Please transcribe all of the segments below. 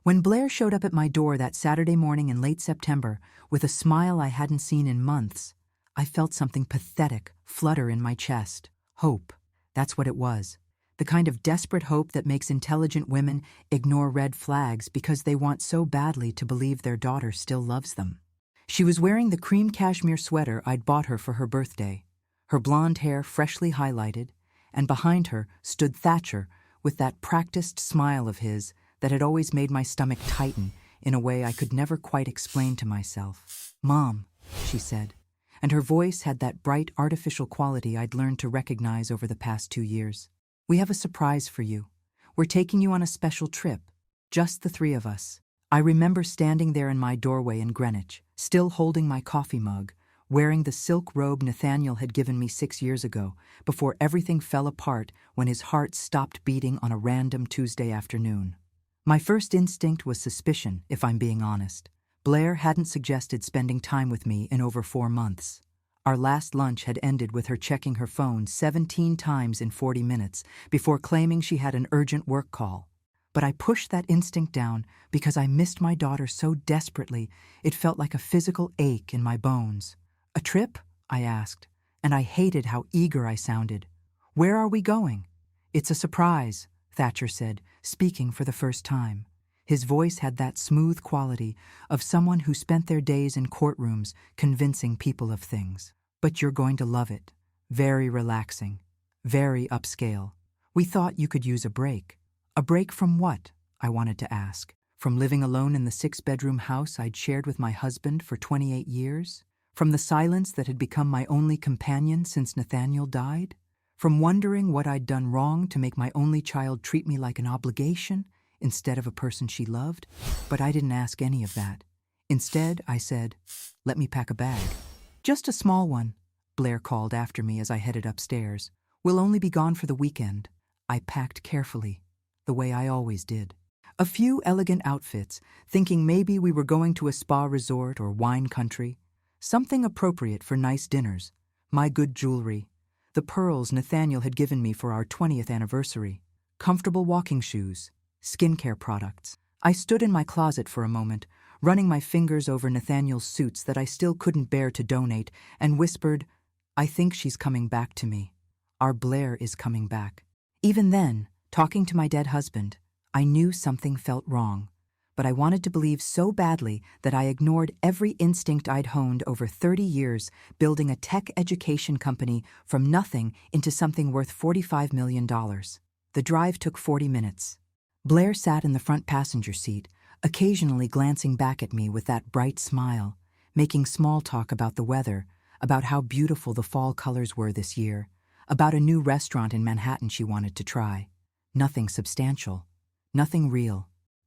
When Blair showed up at my door that Saturday morning in late September with a smile I hadn't seen in months, I felt something pathetic flutter in my chest. Hope. That's what it was. The kind of desperate hope that makes intelligent women ignore red flags because they want so badly to believe their daughter still loves them. She was wearing the cream cashmere sweater I'd bought her for her birthday, her blonde hair freshly highlighted, and behind her stood Thatcher with that practiced smile of his that had always made my stomach tighten in a way I could never quite explain to myself. "Mom," she said, and her voice had that bright artificial quality I'd learned to recognize over the past 2 years. "We have a surprise for you. We're taking you on a special trip, just the three of us." I remember standing there in my doorway in Greenwich, still holding my coffee mug, wearing the silk robe Nathaniel had given me 6 years ago, before everything fell apart when his heart stopped beating on a random Tuesday afternoon. My first instinct was suspicion, if I'm being honest. Blair hadn't suggested spending time with me in over 4 months. Our last lunch had ended with her checking her phone 17 times in 40 minutes before claiming she had an urgent work call. But I pushed that instinct down because I missed my daughter so desperately it felt like a physical ache in my bones. "A trip?" I asked, and I hated how eager I sounded. "Where are we going?" "It's a surprise," Thatcher said, speaking for the first time. His voice had that smooth quality of someone who spent their days in courtrooms convincing people of things. "But you're going to love it. Very relaxing. Very upscale. We thought you could use a break." "A break from what?" I wanted to ask. From living alone in the 6-bedroom house I'd shared with my husband for 28 years? From the silence that had become my only companion since Nathaniel died? From wondering what I'd done wrong to make my only child treat me like an obligation instead of a person she loved? But I didn't ask any of that. Instead, I said, "Let me pack a bag." "Just a small one," Blair called after me as I headed upstairs. "We'll only be gone for the weekend." I packed carefully, the way I always did. A few elegant outfits, thinking maybe we were going to a spa resort or wine country. Something appropriate for nice dinners. My good jewelry. The pearls Nathaniel had given me for our 20th anniversary. Comfortable walking shoes. Skincare products. I stood in my closet for a moment, running my fingers over Nathaniel's suits that I still couldn't bear to donate, and whispered, "I think she's coming back to me. Our Blair is coming back." Even then, talking to my dead husband, I knew something felt wrong, but I wanted to believe so badly that I ignored every instinct I'd honed over 30 years building a tech education company from nothing into something worth $45 million. The drive took 40 minutes. Blair sat in the front passenger seat, occasionally glancing back at me with that bright smile, making small talk about the weather, about how beautiful the fall colors were this year, about a new restaurant in Manhattan she wanted to try. Nothing substantial. Nothing real.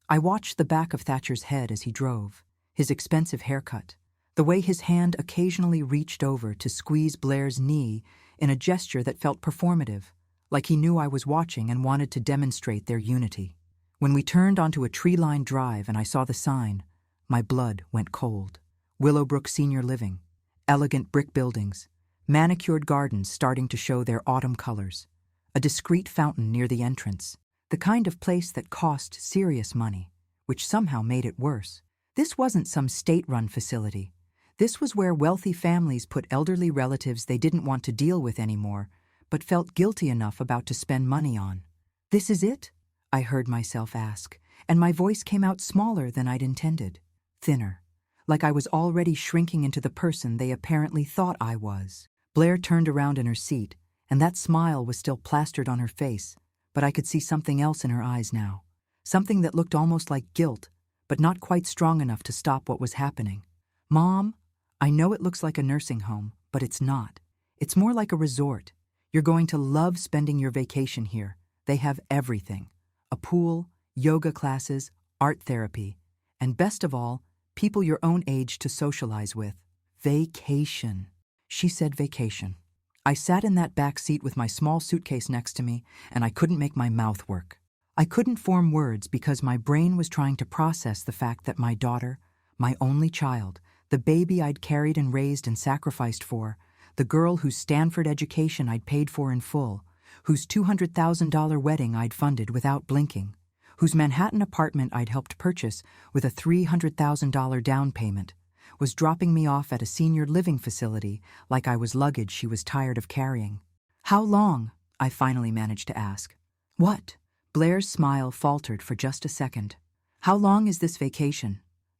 I watched the back of Thatcher's head as he drove, his expensive haircut, the way his hand occasionally reached over to squeeze Blair's knee in a gesture that felt performative, like he knew I was watching and wanted to demonstrate their unity. When we turned onto a tree-lined drive and I saw the sign, my blood went cold. Willowbrook Senior Living, elegant brick buildings, manicured gardens starting to show their autumn colors, a discreet fountain near the entrance, the kind of place that cost serious money, which somehow made it worse. This wasn't some state-run facility. This was where wealthy families put elderly relatives they didn't want to deal with anymore, but felt guilty enough about to spend money on. "This is it?" I heard myself ask, and my voice came out smaller than I'd intended, thinner, like I was already shrinking into the person they apparently thought I was. Blair turned around in her seat, and that smile was still plastered on her face, but I could see something else in her eyes now, something that looked almost like guilt, but not quite strong enough to stop what was happening. "Mom, I know it looks like a nursing home, but it's not. It's more like a resort. You're going to love spending your vacation here. They have everything. A pool, yoga classes, art therapy, and best of all, people your own age to socialize with. Vacation." She said vacation. I sat in that back seat with my small suitcase next to me, and I couldn't make my mouth work. I couldn't form words because my brain was trying to process the fact that my daughter, my only child, the baby I'd carried and raised and sacrificed for, the girl whose Stanford education I'd paid for in full, whose $200,000 wedding I'd funded without blinking, whose Manhattan apartment I'd helped purchase with a $300,000 down payment, was dropping me off at a senior living facility like I was luggage she was tired of carrying. "How long?" I finally managed to ask. "What?" Blair's smile faltered for just a second. "How long is this vacation?"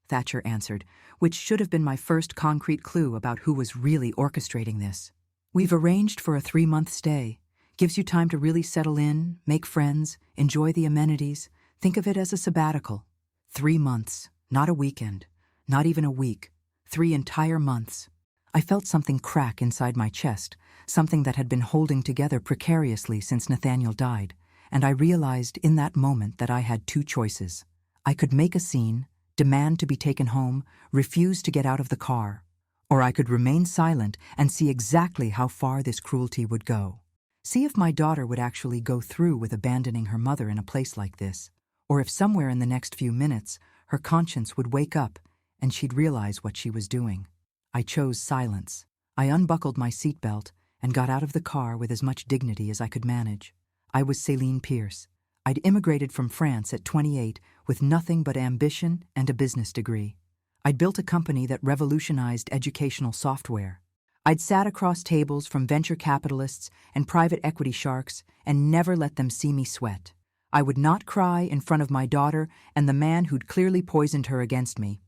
Thatcher answered, which should have been my first concrete clue about who was really orchestrating this. "We've arranged for a 3-month stay. Gives you time to really settle in, make friends, enjoy the amenities. Think of it as a sabbatical. 3 months, not a weekend, not even a week. 3 entire months." I felt something crack inside my chest, something that had been holding together precariously since Nathaniel died, and I realized in that moment that I had 2 choices. I could make a scene, demand to be taken home, refuse to get out of the car, or I could remain silent and see exactly how far this cruelty would go. See if my daughter would actually go through with abandoning her mother in a place like this, or if somewhere in the next few minutes her conscience would wake up and she'd realize what she was doing. I chose silence. I unbuckled my seatbelt and got out of the car with as much dignity as I could manage. I was Céline Pierce. I'd immigrated from France at 28 with nothing but ambition and a business degree. I'd built a company that revolutionized educational software. I'd sat across tables from venture capitalists and private equity sharks and never let them see me sweat. I would not cry in front of my daughter and the man who'd clearly poisoned her against me.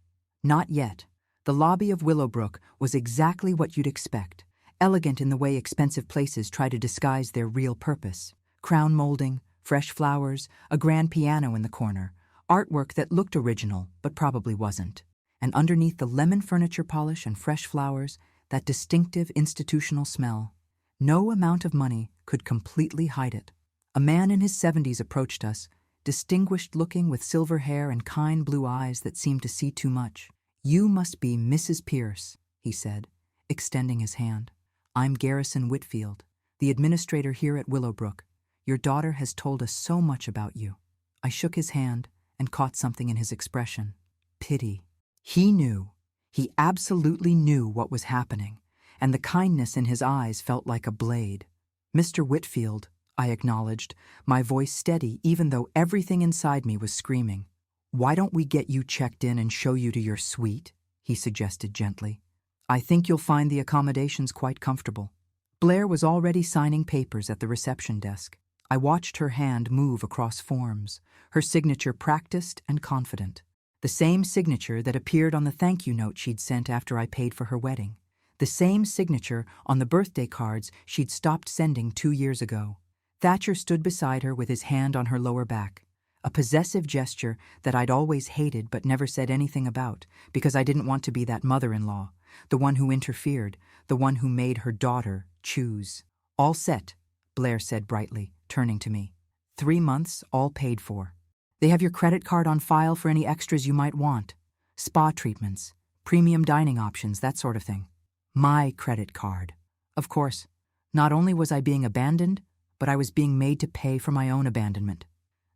Not yet. The lobby of Willowbrook was exactly what you'd expect, elegant in the way expensive places try to disguise their real purpose. Crown molding, fresh flowers, a grand piano in the corner, artwork that looked original but probably wasn't. And underneath the lemon furniture polish and fresh flowers, that distinctive institutional smell. No amount of money could completely hide it. A man in his 70s approached us, distinguished-looking with silver hair and kind blue eyes that seemed to see too much. "You must be Mrs. Pierce," he said, extending his hand. "I'm Garrison Whitfield, the administrator here at Willowbrook. Your daughter has told us so much about you." I shook his hand and caught something in his expression. Pity. He knew. He absolutely knew what was happening, and the kindness in his eyes felt like a blade. "Mr. Whitfield," I acknowledged, my voice steady even though everything inside me was screaming. "Why don't we get you checked in and show you to your suite?" he suggested gently. "I think you'll find the accommodations quite comfortable." Blair was already signing papers at the reception desk. I watched her hand move across forms, her signature practiced and confident. The same signature that appeared on the thank you note she'd sent after I paid for her wedding. The same signature on the birthday cards she'd stopped sending 2 years ago. Thatcher stood beside her with his hand on her lower back, a possessive gesture that I'd always hated but never said anything about because I didn't want to be that mother-in-law, the one who interfered, the one who made her daughter choose. "All set," Blair said brightly, turning to me. 3 months, all paid for. They have your credit card on file for any extras you might want. Spa treatments, premium dining options, that sort of thing. My credit card. Of course, not only was I being abandoned, but I was being made to pay for my own abandonment.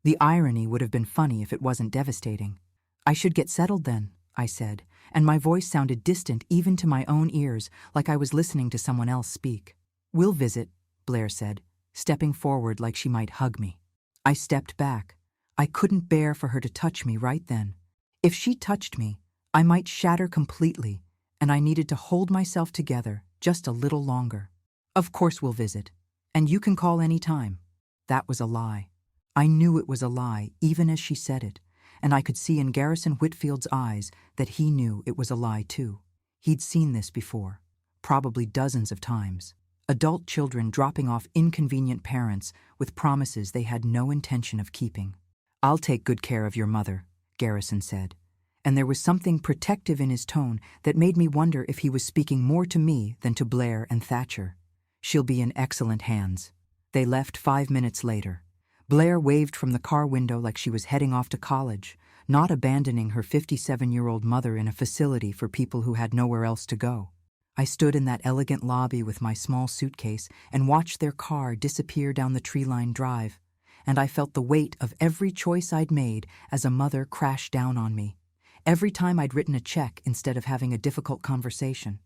The irony would have been funny if it wasn't devastating. "I should get settled then," I said, and my voice sounded distant even to my own ears, like I was listening to someone else speak. "We'll visit," Blair said, stepping forward like she might hug me. I stepped back. I couldn't bear for her to touch me right then. If she touched me, I might shatter completely, and I needed to hold myself together just a little longer. "Of course we'll visit, and you can call any time." That was a lie. I knew it was a lie, even as she said it, and I could see in Garrison Whitfield's eyes that he knew it was a lie too. He'd seen this before, probably dozens of times. Adult children dropping off inconvenient parents with promises they had no intention of keeping. "I'll take good care of your mother," Garrison said, and there was something protective in his tone that made me wonder if he was speaking more to me than to Blair and Thatcher. "She'll be in excellent hands." They left 5 minutes later. Blair waved from the car window like she was heading off to college, not abandoning her 57-year-old mother in a facility for people who had nowhere else to go. I stood in that elegant lobby with my small suitcase and watched their car disappear down the tree-lined drive, and I felt the weight of every choice I'd made as a mother crash down on me. Every time I'd written a check instead of having a difficult conversation.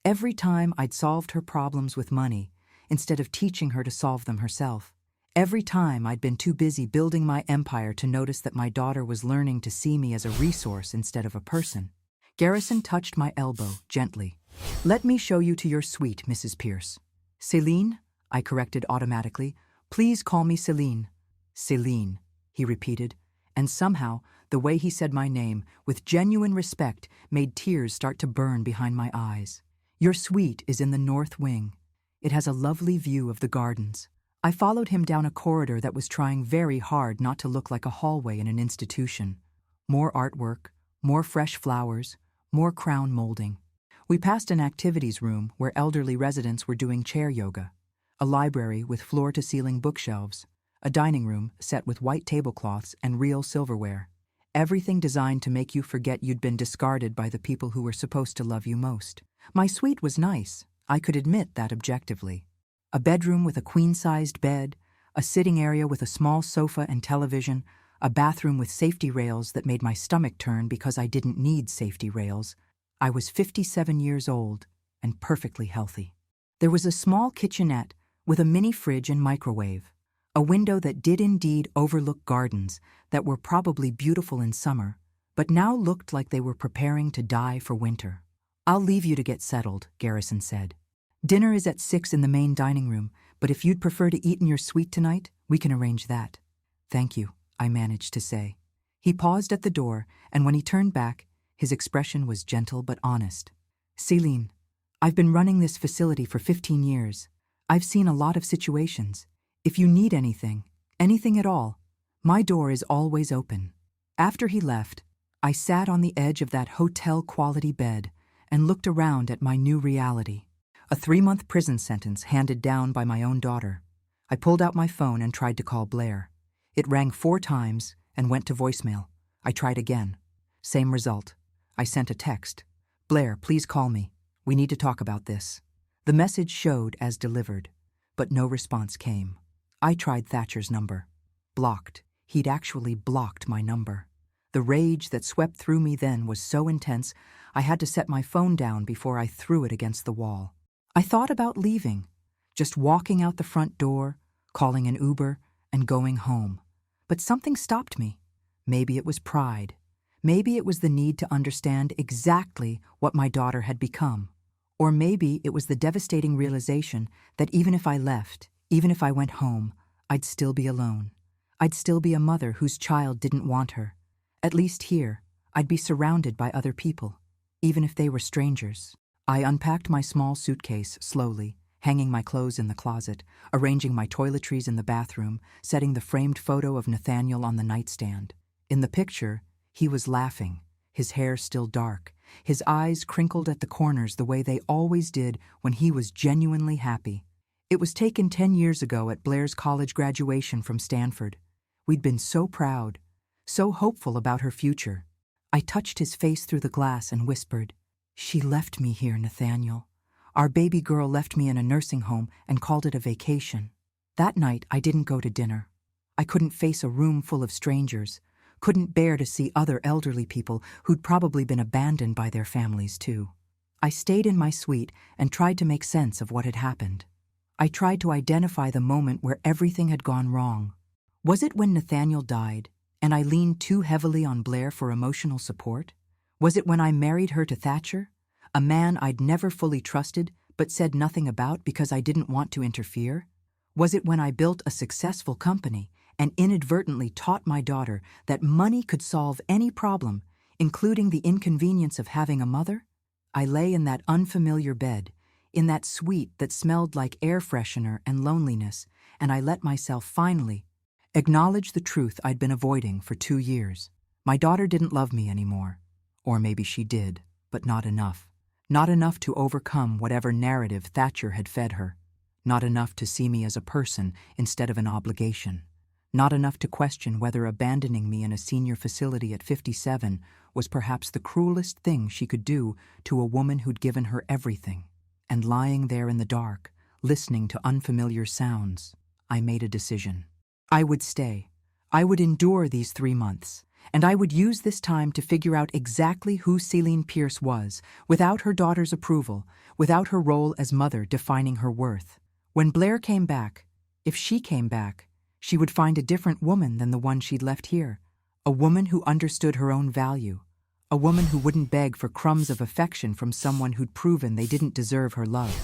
Every time I'd solved her problems with money instead of teaching her to solve them herself. Every time I'd been too busy building my empire to notice that my daughter was learning to see me as a resource instead of a person. Garrison touched my elbow gently. "Let me show you to your suite, Mrs. Pierce." "Céline?" I corrected automatically. "Please call me Céline." "Céline," he repeated, and somehow the way he said my name, with genuine respect, made tears start to burn behind my eyes. "Your suite is in the north wing. It has a lovely view of the gardens." I followed him down a corridor that was trying very hard not to look like a hallway in an institution. More artwork, more fresh flowers, more crown molding. We passed an activities room where elderly residents were doing chair yoga, a library with floor-to-ceiling bookshelves, a dining room set with white tablecloths and real silverware. Everything designed to make you forget you'd been discarded by the people who were supposed to love you most. My suite was nice. I could admit that objectively. A bedroom with a queen-sized bed, a sitting area with a small sofa and television, a bathroom with safety rails that made my stomach turn because I didn't need safety rails. I was 57 years old and perfectly healthy. There was a small kitchenette with a mini fridge and microwave, a window that did indeed overlook gardens that were probably beautiful in summer, but now looked like they were preparing to die for winter. "I'll leave you to get settled," Garrison said. "Dinner is at 6 in the main dining room, but if you'd prefer to eat in your suite tonight, we can arrange that." "Thank you," I managed to say. He paused at the door, and when he turned back, his expression was gentle but honest. "Céline, I've been running this facility for 15 years. I've seen a lot of situations. If you need anything at all, my door is always open." After he left, I sat on the edge of that hotel-quality bed and looked around at my new reality. A 3-month prison sentence handed down by my own daughter. I pulled out my phone and tried to call Blair. It rang 4 times and went to voicemail. I tried again. Same result. I sent a text. "Blair, please call me. We need to talk about this." The message showed as delivered, but no response came. I tried Thatcher's number. Blocked. He'd actually blocked my number. The rage that swept through me then was so intense, I had to set my phone down before I threw it against the wall. I thought about leaving, just walking out the front door, calling an Uber, and going home. But something stopped me. Maybe it was pride. Maybe it was the need to understand exactly what my daughter had become. Or maybe it was the devastating realization that even if I left, even if I went home, I'd still be alone. I'd still be a mother whose child didn't want her. At least here, I'd be surrounded by other people, even if they were strangers. I unpacked my small suitcase slowly, hanging my clothes in the closet, arranging my toiletries in the bathroom, setting the framed photo of Nathaniel on the nightstand. In the picture, he was laughing, his hair still dark, his eyes crinkled at the corners the way they always did when he was genuinely happy. It was taken 10 years ago at Blair's college graduation from Stanford. We'd been so proud, so hopeful about her future. I touched his face through the glass and whispered, "She left me here, Nathaniel. Our baby girl left me in a nursing home and called it a vacation." That night, I didn't go to dinner. I couldn't face a room full of strangers, couldn't bear to see other elderly people who'd probably been abandoned by their families too. I stayed in my suite and tried to make sense of what had happened. I tried to identify the moment where everything had gone wrong. Was it when Nathaniel died, and I leaned too heavily on Blair for emotional support? Was it when I married her to Thatcher, a man I'd never fully trusted but said nothing about because I didn't want to interfere? Was it when I built a successful company and inadvertently taught my daughter that money could solve any problem, including the inconvenience of having a mother? I lay in that unfamiliar bed, in that suite that smelled like air freshener and loneliness, and I let myself finally acknowledge the truth I'd been avoiding for 2 years. My daughter didn't love me anymore. Or maybe she did, but not enough. Not enough to overcome whatever narrative Thatcher had fed her. Not enough to see me as a person instead of an obligation. Not enough to question whether abandoning me in a senior facility at 57 was perhaps the cruelest thing she could do to a woman who'd given her everything. And lying there in the dark, listening to unfamiliar sounds, I made a decision. I would stay. I would endure these 3 months. And I would use this time to figure out exactly who Céline Pierce was, without her daughter's approval, without her role as mother defining her worth. When Blair came back, if she came back, She would find a different woman than the one she'd left here, a woman who understood her own value, a woman who wouldn't beg for crumbs of affection from someone who'd proven they didn't deserve her love.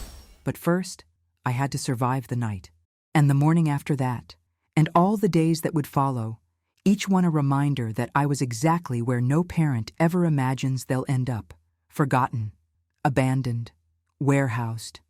But first, I had to survive the night, and the morning after that, and all the days that would follow, each one a reminder that I was exactly where no parent ever imagines they'll end up: forgotten, abandoned, warehoused,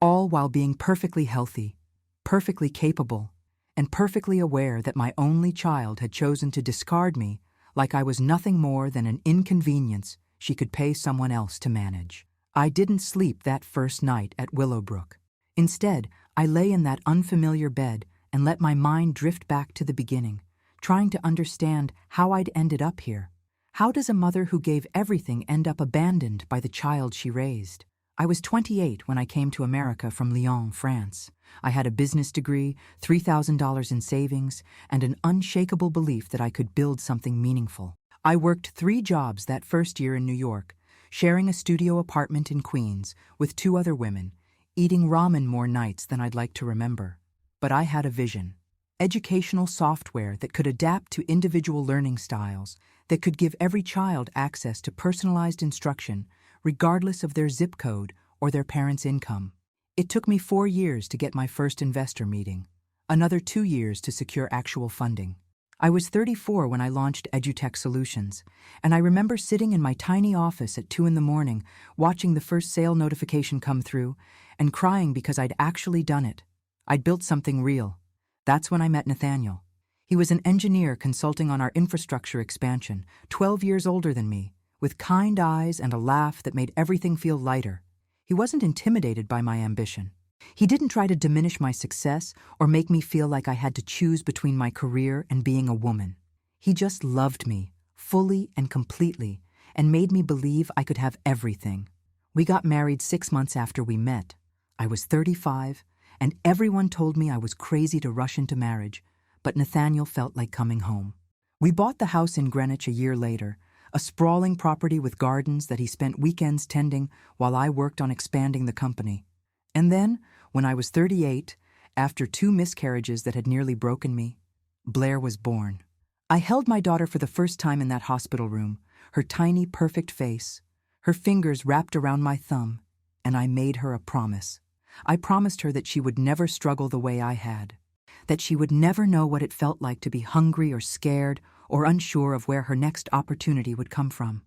all while being perfectly healthy, perfectly capable, and perfectly aware that my only child had chosen to discard me like I was nothing more than an inconvenience she could pay someone else to manage. I didn't sleep that first night at Willowbrook. Instead, I lay in that unfamiliar bed and let my mind drift back to the beginning, trying to understand how I'd ended up here. How does a mother who gave everything end up abandoned by the child she raised? I was 28 when I came to America from Lyon, France. I had a business degree, $3,000 in savings, and an unshakable belief that I could build something meaningful. I worked 3 jobs that first year in New York, sharing a studio apartment in Queens with 2 other women, eating ramen more nights than I'd like to remember. But I had a vision: educational software that could adapt to individual learning styles, that could give every child access to personalized instruction, regardless of their zip code or their parents' income. It took me 4 years to get my first investor meeting, another 2 years to secure actual funding. I was 34 when I launched EduTech Solutions, and I remember sitting in my tiny office at 2 in the morning, watching the first sale notification come through, and crying because I'd actually done it. I'd built something real. That's when I met Nathaniel. He was an engineer consulting on our infrastructure expansion, 12 years older than me, with kind eyes and a laugh that made everything feel lighter. He wasn't intimidated by my ambition. He didn't try to diminish my success or make me feel like I had to choose between my career and being a woman. He just loved me, fully and completely, and made me believe I could have everything. We got married 6 months after we met. I was 35, and everyone told me I was crazy to rush into marriage, but Nathaniel felt like coming home. We bought the house in Greenwich a year later, a sprawling property with gardens that he spent weekends tending while I worked on expanding the company. And then, when I was 38, after 2 miscarriages that had nearly broken me, Blair was born. I held my daughter for the first time in that hospital room, her tiny, perfect face, her fingers wrapped around my thumb, and I made her a promise. I promised her that she would never struggle the way I had, that she would never know what it felt like to be hungry or scared or unsure of where her next opportunity would come from,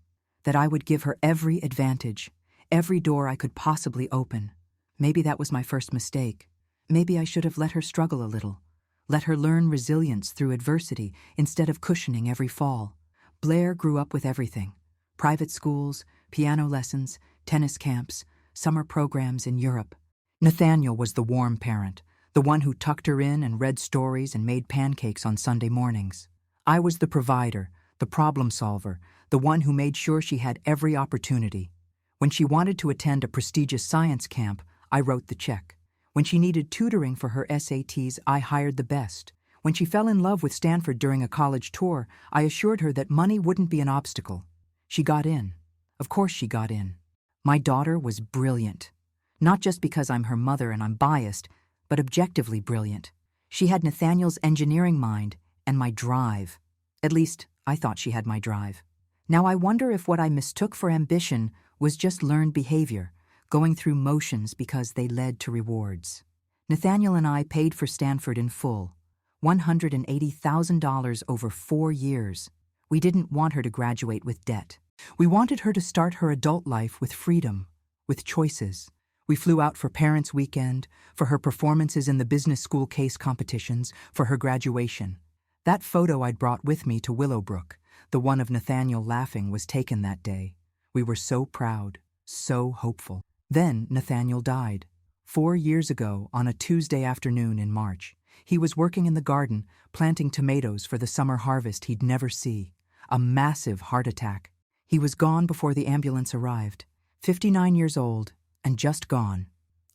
that I would give her every advantage, every door I could possibly open. Maybe that was my first mistake. Maybe I should have let her struggle a little, let her learn resilience through adversity instead of cushioning every fall. Blair grew up with everything: private schools, piano lessons, tennis camps, summer programs in Europe. Nathaniel was the warm parent, the one who tucked her in and read stories and made pancakes on Sunday mornings. I was the provider, the problem solver, the one who made sure she had every opportunity. When she wanted to attend a prestigious science camp, I wrote the check. When she needed tutoring for her SATs, I hired the best. When she fell in love with Stanford during a college tour, I assured her that money wouldn't be an obstacle. She got in. Of course she got in. My daughter was brilliant. Not just because I'm her mother and I'm biased, but objectively brilliant. She had Nathaniel's engineering mind and my drive. At least, I thought she had my drive. Now I wonder if what I mistook for ambition was just learned behavior, going through motions because they led to rewards. Nathaniel and I paid for Stanford in full, $180,000 over 4 years. We didn't want her to graduate with debt. We wanted her to start her adult life with freedom, with choices. We flew out for Parents' Weekend, for her performances in the business school case competitions, for her graduation. That photo I'd brought with me to Willowbrook, the one of Nathaniel laughing, was taken that day. We were so proud, so hopeful. Then Nathaniel died. 4 years ago, on a Tuesday afternoon in March. He was working in the garden, planting tomatoes for the summer harvest he'd never see. A massive heart attack. He was gone before the ambulance arrived. 59 years old, and just gone.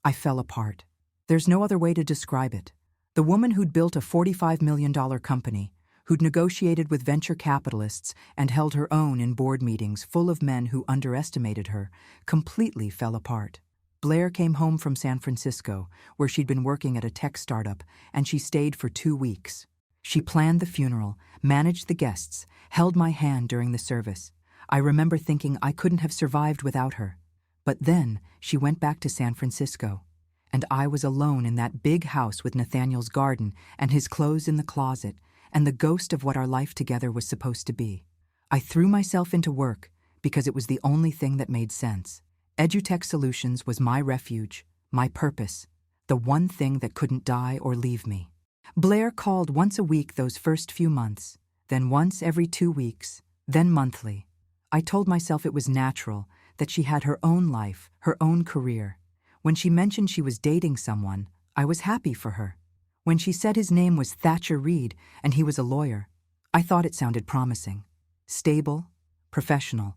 I fell apart. There's no other way to describe it. The woman who'd built a $45 million company, who'd negotiated with venture capitalists and held her own in board meetings full of men who underestimated her, completely fell apart. Blair came home from San Francisco, where she'd been working at a tech startup, and she stayed for 2 weeks. She planned the funeral, managed the guests, held my hand during the service. I remember thinking I couldn't have survived without her. But then she went back to San Francisco, and I was alone in that big house with Nathaniel's garden and his clothes in the closet and the ghost of what our life together was supposed to be. I threw myself into work because it was the only thing that made sense. EduTech Solutions was my refuge, my purpose, the one thing that couldn't die or leave me. Blair called once a week those first few months, then once every 2 weeks, then monthly. I told myself it was natural, that she had her own life, her own career. When she mentioned she was dating someone, I was happy for her. When she said his name was Thatcher Reed and he was a lawyer, I thought it sounded promising. Stable, professional.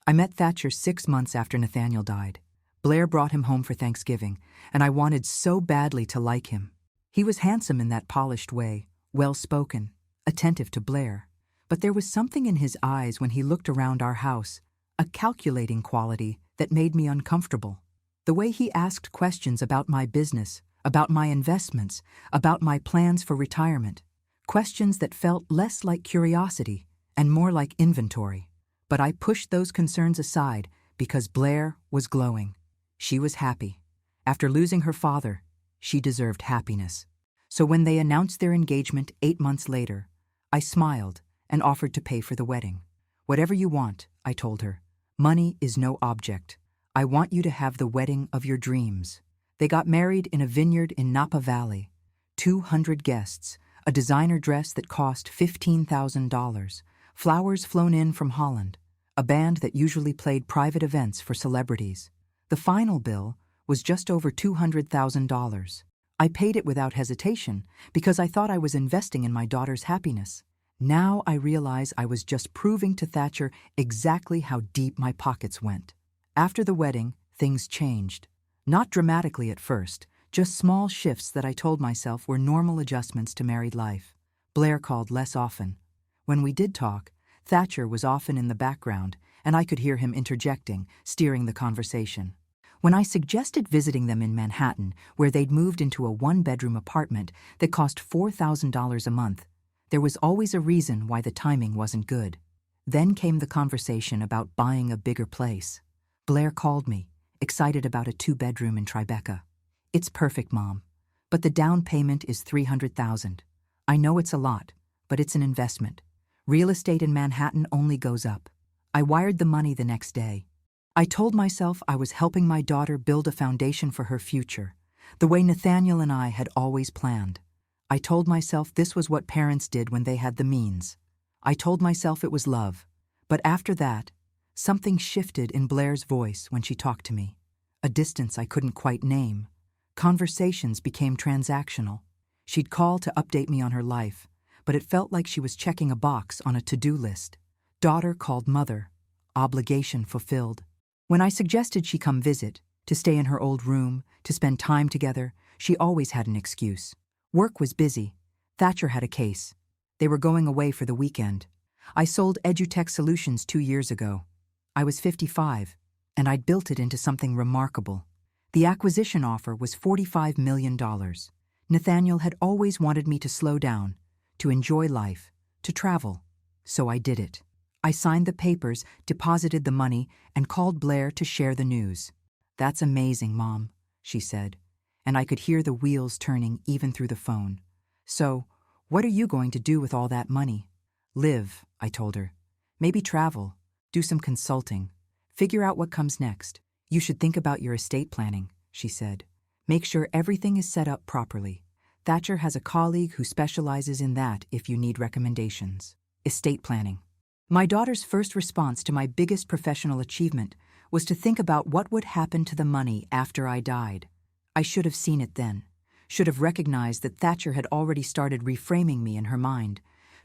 I met Thatcher 6 months after Nathaniel died. Blair brought him home for Thanksgiving, and I wanted so badly to like him. He was handsome in that polished way, well-spoken, attentive to Blair. But there was something in his eyes when he looked around our house, a calculating quality that made me uncomfortable. The way he asked questions about my business, about my investments, about my plans for retirement. Questions that felt less like curiosity and more like inventory. But I pushed those concerns aside because Blair was glowing. She was happy. After losing her father, she deserved happiness. So when they announced their engagement 8 months later, I smiled and offered to pay for the wedding. Whatever you want, I told her. Money is no object. I want you to have the wedding of your dreams. They got married in a vineyard in Napa Valley. 200 guests, a designer dress that cost $15,000, flowers flown in from Holland, a band that usually played private events for celebrities. The final bill was just over $200,000. I paid it without hesitation because I thought I was investing in my daughter's happiness. Now I realize I was just proving to Thatcher exactly how deep my pockets went. After the wedding, things changed. Not dramatically at first, just small shifts that I told myself were normal adjustments to married life. Blair called less often. When we did talk, Thatcher was often in the background, and I could hear him interjecting, steering the conversation. When I suggested visiting them in Manhattan, where they'd moved into a 1-bedroom apartment that cost $4,000 a month, there was always a reason why the timing wasn't good. Then came the conversation about buying a bigger place. Blair called me, excited about a 2-bedroom in Tribeca. It's perfect, Mom. But the down payment is $300,000. I know it's a lot, but it's an investment. Real estate in Manhattan only goes up. I wired the money the next day. I told myself I was helping my daughter build a foundation for her future, the way Nathaniel and I had always planned. I told myself this was what parents did when they had the means. I told myself it was love. But after that, something shifted in Blair's voice when she talked to me. A distance I couldn't quite name. Conversations became transactional. She'd call to update me on her life, but it felt like she was checking a box on a to-do list. Daughter called mother. Obligation fulfilled. When I suggested she come visit, to stay in her old room, to spend time together, she always had an excuse. Work was busy. Thatcher had a case. They were going away for the weekend. I sold EduTech Solutions 2 years ago. I was 55, and I'd built it into something remarkable. The acquisition offer was $45 million. Nathaniel had always wanted me to slow down, to enjoy life, to travel. So I did it. I signed the papers, deposited the money, and called Blair to share the news. "That's amazing, Mom," she said, and I could hear the wheels turning even through the phone. "So, what are you going to do with all that money?" "Live," I told her. "Maybe travel, do some consulting, figure out what comes next. You should think about your estate planning," she said. "Make sure everything is set up properly. Thatcher has a colleague who specializes in that if you need recommendations." Estate planning. My daughter's first response to my biggest professional achievement was to think about what would happen to the money after I died. I should have seen it then, should have recognized that Thatcher had already started reframing me in her mind,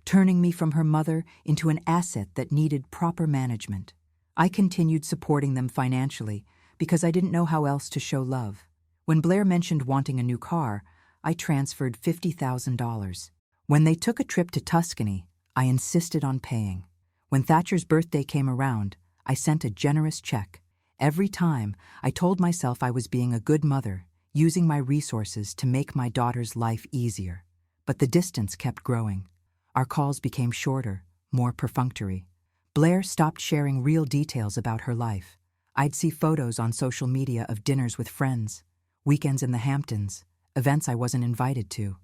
turning me from her mother into an asset that needed proper management. I continued supporting them financially because I didn't know how else to show love. When Blair mentioned wanting a new car, I transferred $50,000. When they took a trip to Tuscany, I insisted on paying. When Thatcher's birthday came around, I sent a generous check. Every time, I told myself I was being a good mother, using my resources to make my daughter's life easier. But the distance kept growing. Our calls became shorter, more perfunctory. Blair stopped sharing real details about her life. I'd see photos on social media of dinners with friends, weekends in the Hamptons, events I wasn't invited to.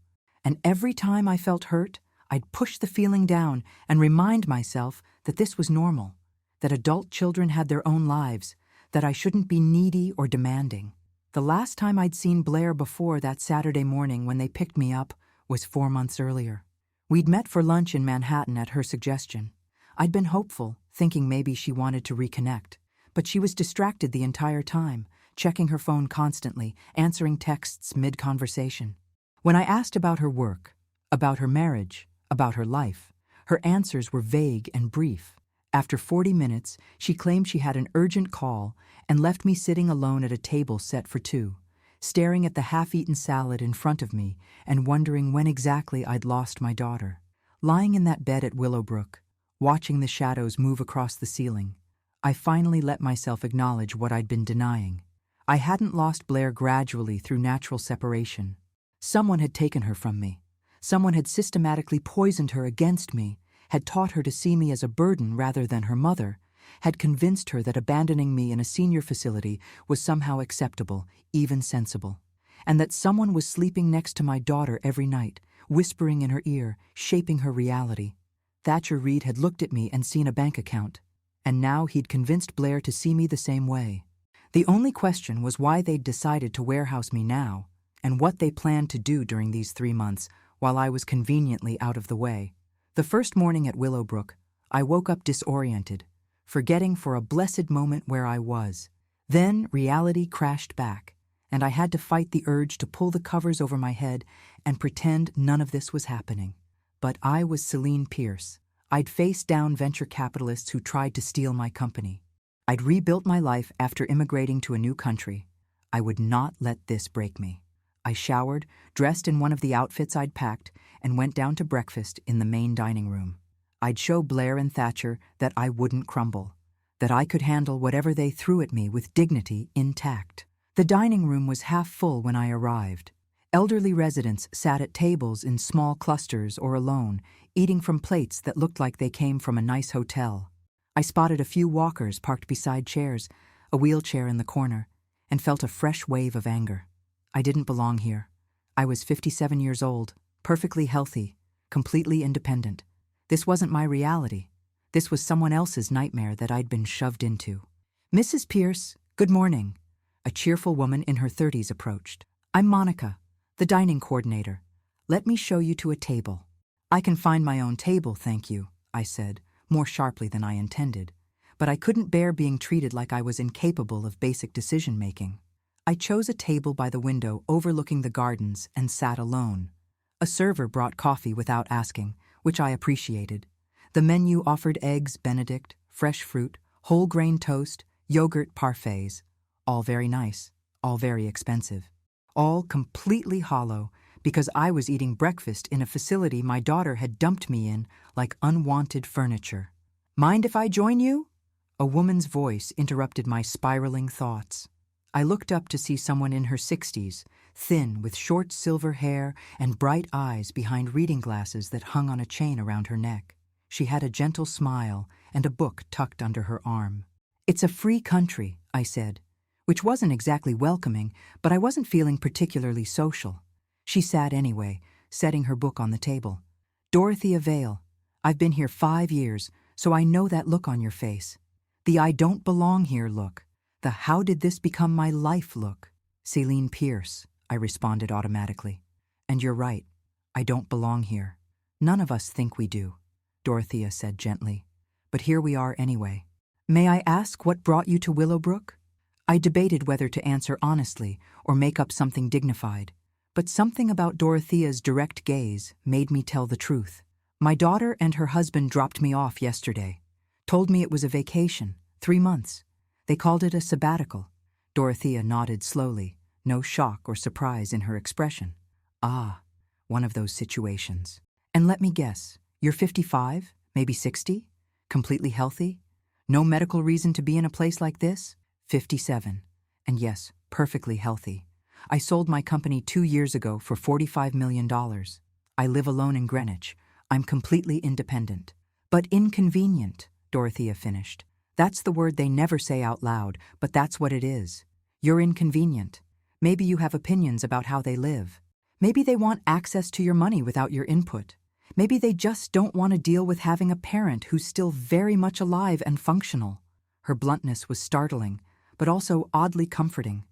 And every time I felt hurt, I'd push the feeling down and remind myself that this was normal, that adult children had their own lives, that I shouldn't be needy or demanding. The last time I'd seen Blair before that Saturday morning when they picked me up was 4 months earlier. We'd met for lunch in Manhattan at her suggestion. I'd been hopeful, thinking maybe she wanted to reconnect, but she was distracted the entire time, checking her phone constantly, answering texts mid-conversation. When I asked about her work, about her marriage, about her life, her answers were vague and brief. After 40 minutes, she claimed she had an urgent call and left me sitting alone at a table set for two, staring at the half-eaten salad in front of me and wondering when exactly I'd lost my daughter. Lying in that bed at Willowbrook, watching the shadows move across the ceiling, I finally let myself acknowledge what I'd been denying. I hadn't lost Blair gradually through natural separation. Someone had taken her from me. Someone had systematically poisoned her against me, had taught her to see me as a burden rather than her mother, had convinced her that abandoning me in a senior facility was somehow acceptable, even sensible, and that someone was sleeping next to my daughter every night, whispering in her ear, shaping her reality. Thatcher Reed had looked at me and seen a bank account, and now he'd convinced Blair to see me the same way. The only question was why they'd decided to warehouse me now, and what they planned to do during these 3 months while I was conveniently out of the way. The first morning at Willowbrook, I woke up disoriented, forgetting for a blessed moment where I was. Then reality crashed back, and I had to fight the urge to pull the covers over my head and pretend none of this was happening. But I was Celine Pierce. I'd faced down venture capitalists who tried to steal my company. I'd rebuilt my life after immigrating to a new country. I would not let this break me. I showered, dressed in one of the outfits I'd packed, and went down to breakfast in the main dining room. I'd show Blair and Thatcher that I wouldn't crumble, that I could handle whatever they threw at me with dignity intact. The dining room was half full when I arrived. Elderly residents sat at tables in small clusters or alone, eating from plates that looked like they came from a nice hotel. I spotted a few walkers parked beside chairs, a wheelchair in the corner, and felt a fresh wave of anger. I didn't belong here. I was 57 years old, perfectly healthy, completely independent. This wasn't my reality. This was someone else's nightmare that I'd been shoved into. "Mrs. Pierce, good morning." A cheerful woman in her 30s approached. "I'm Monica, the dining coordinator. Let me show you to a table." "I can find my own table, thank you," I said, more sharply than I intended. But I couldn't bear being treated like I was incapable of basic decision-making. I chose a table by the window overlooking the gardens and sat alone. A server brought coffee without asking, which I appreciated. The menu offered eggs Benedict, fresh fruit, whole grain toast, yogurt parfaits. All very nice, all very expensive. All completely hollow because I was eating breakfast in a facility my daughter had dumped me in like unwanted furniture. "Mind if I join you?" A woman's voice interrupted my spiraling thoughts. I looked up to see someone in her 60s, thin with short silver hair and bright eyes behind reading glasses that hung on a chain around her neck. She had a gentle smile and a book tucked under her arm. "It's a free country," I said, which wasn't exactly welcoming, but I wasn't feeling particularly social. She sat anyway, setting her book on the table. "Dorothea Vale. I've been here 5 years, so I know that look on your face. The I don't belong here look. The how did this become my life look." "Celine Pierce," I responded automatically. "And you're right. I don't belong here. None of us think we do," Dorothea said gently. "But here we are anyway. May I ask what brought you to Willowbrook?" I debated whether to answer honestly or make up something dignified, but something about Dorothea's direct gaze made me tell the truth. "My daughter and her husband dropped me off yesterday. Told me it was a vacation, 3 months. They called it a sabbatical." Dorothea nodded slowly, no shock or surprise in her expression. "Ah, one of those situations. And let me guess, you're 55, maybe 60? Completely healthy? No medical reason to be in a place like this?" 57. And yes, perfectly healthy. I sold my company 2 years ago for $45 million. I live alone in Greenwich. I'm completely independent. But inconvenient, Dorothea finished. That's the word they never say out loud, but that's what it is. You're inconvenient. Maybe you have opinions about how they live. Maybe they want access to your money without your input. Maybe they just don't want to deal with having a parent who's still very much alive and functional. Her bluntness was startling, but also oddly comforting.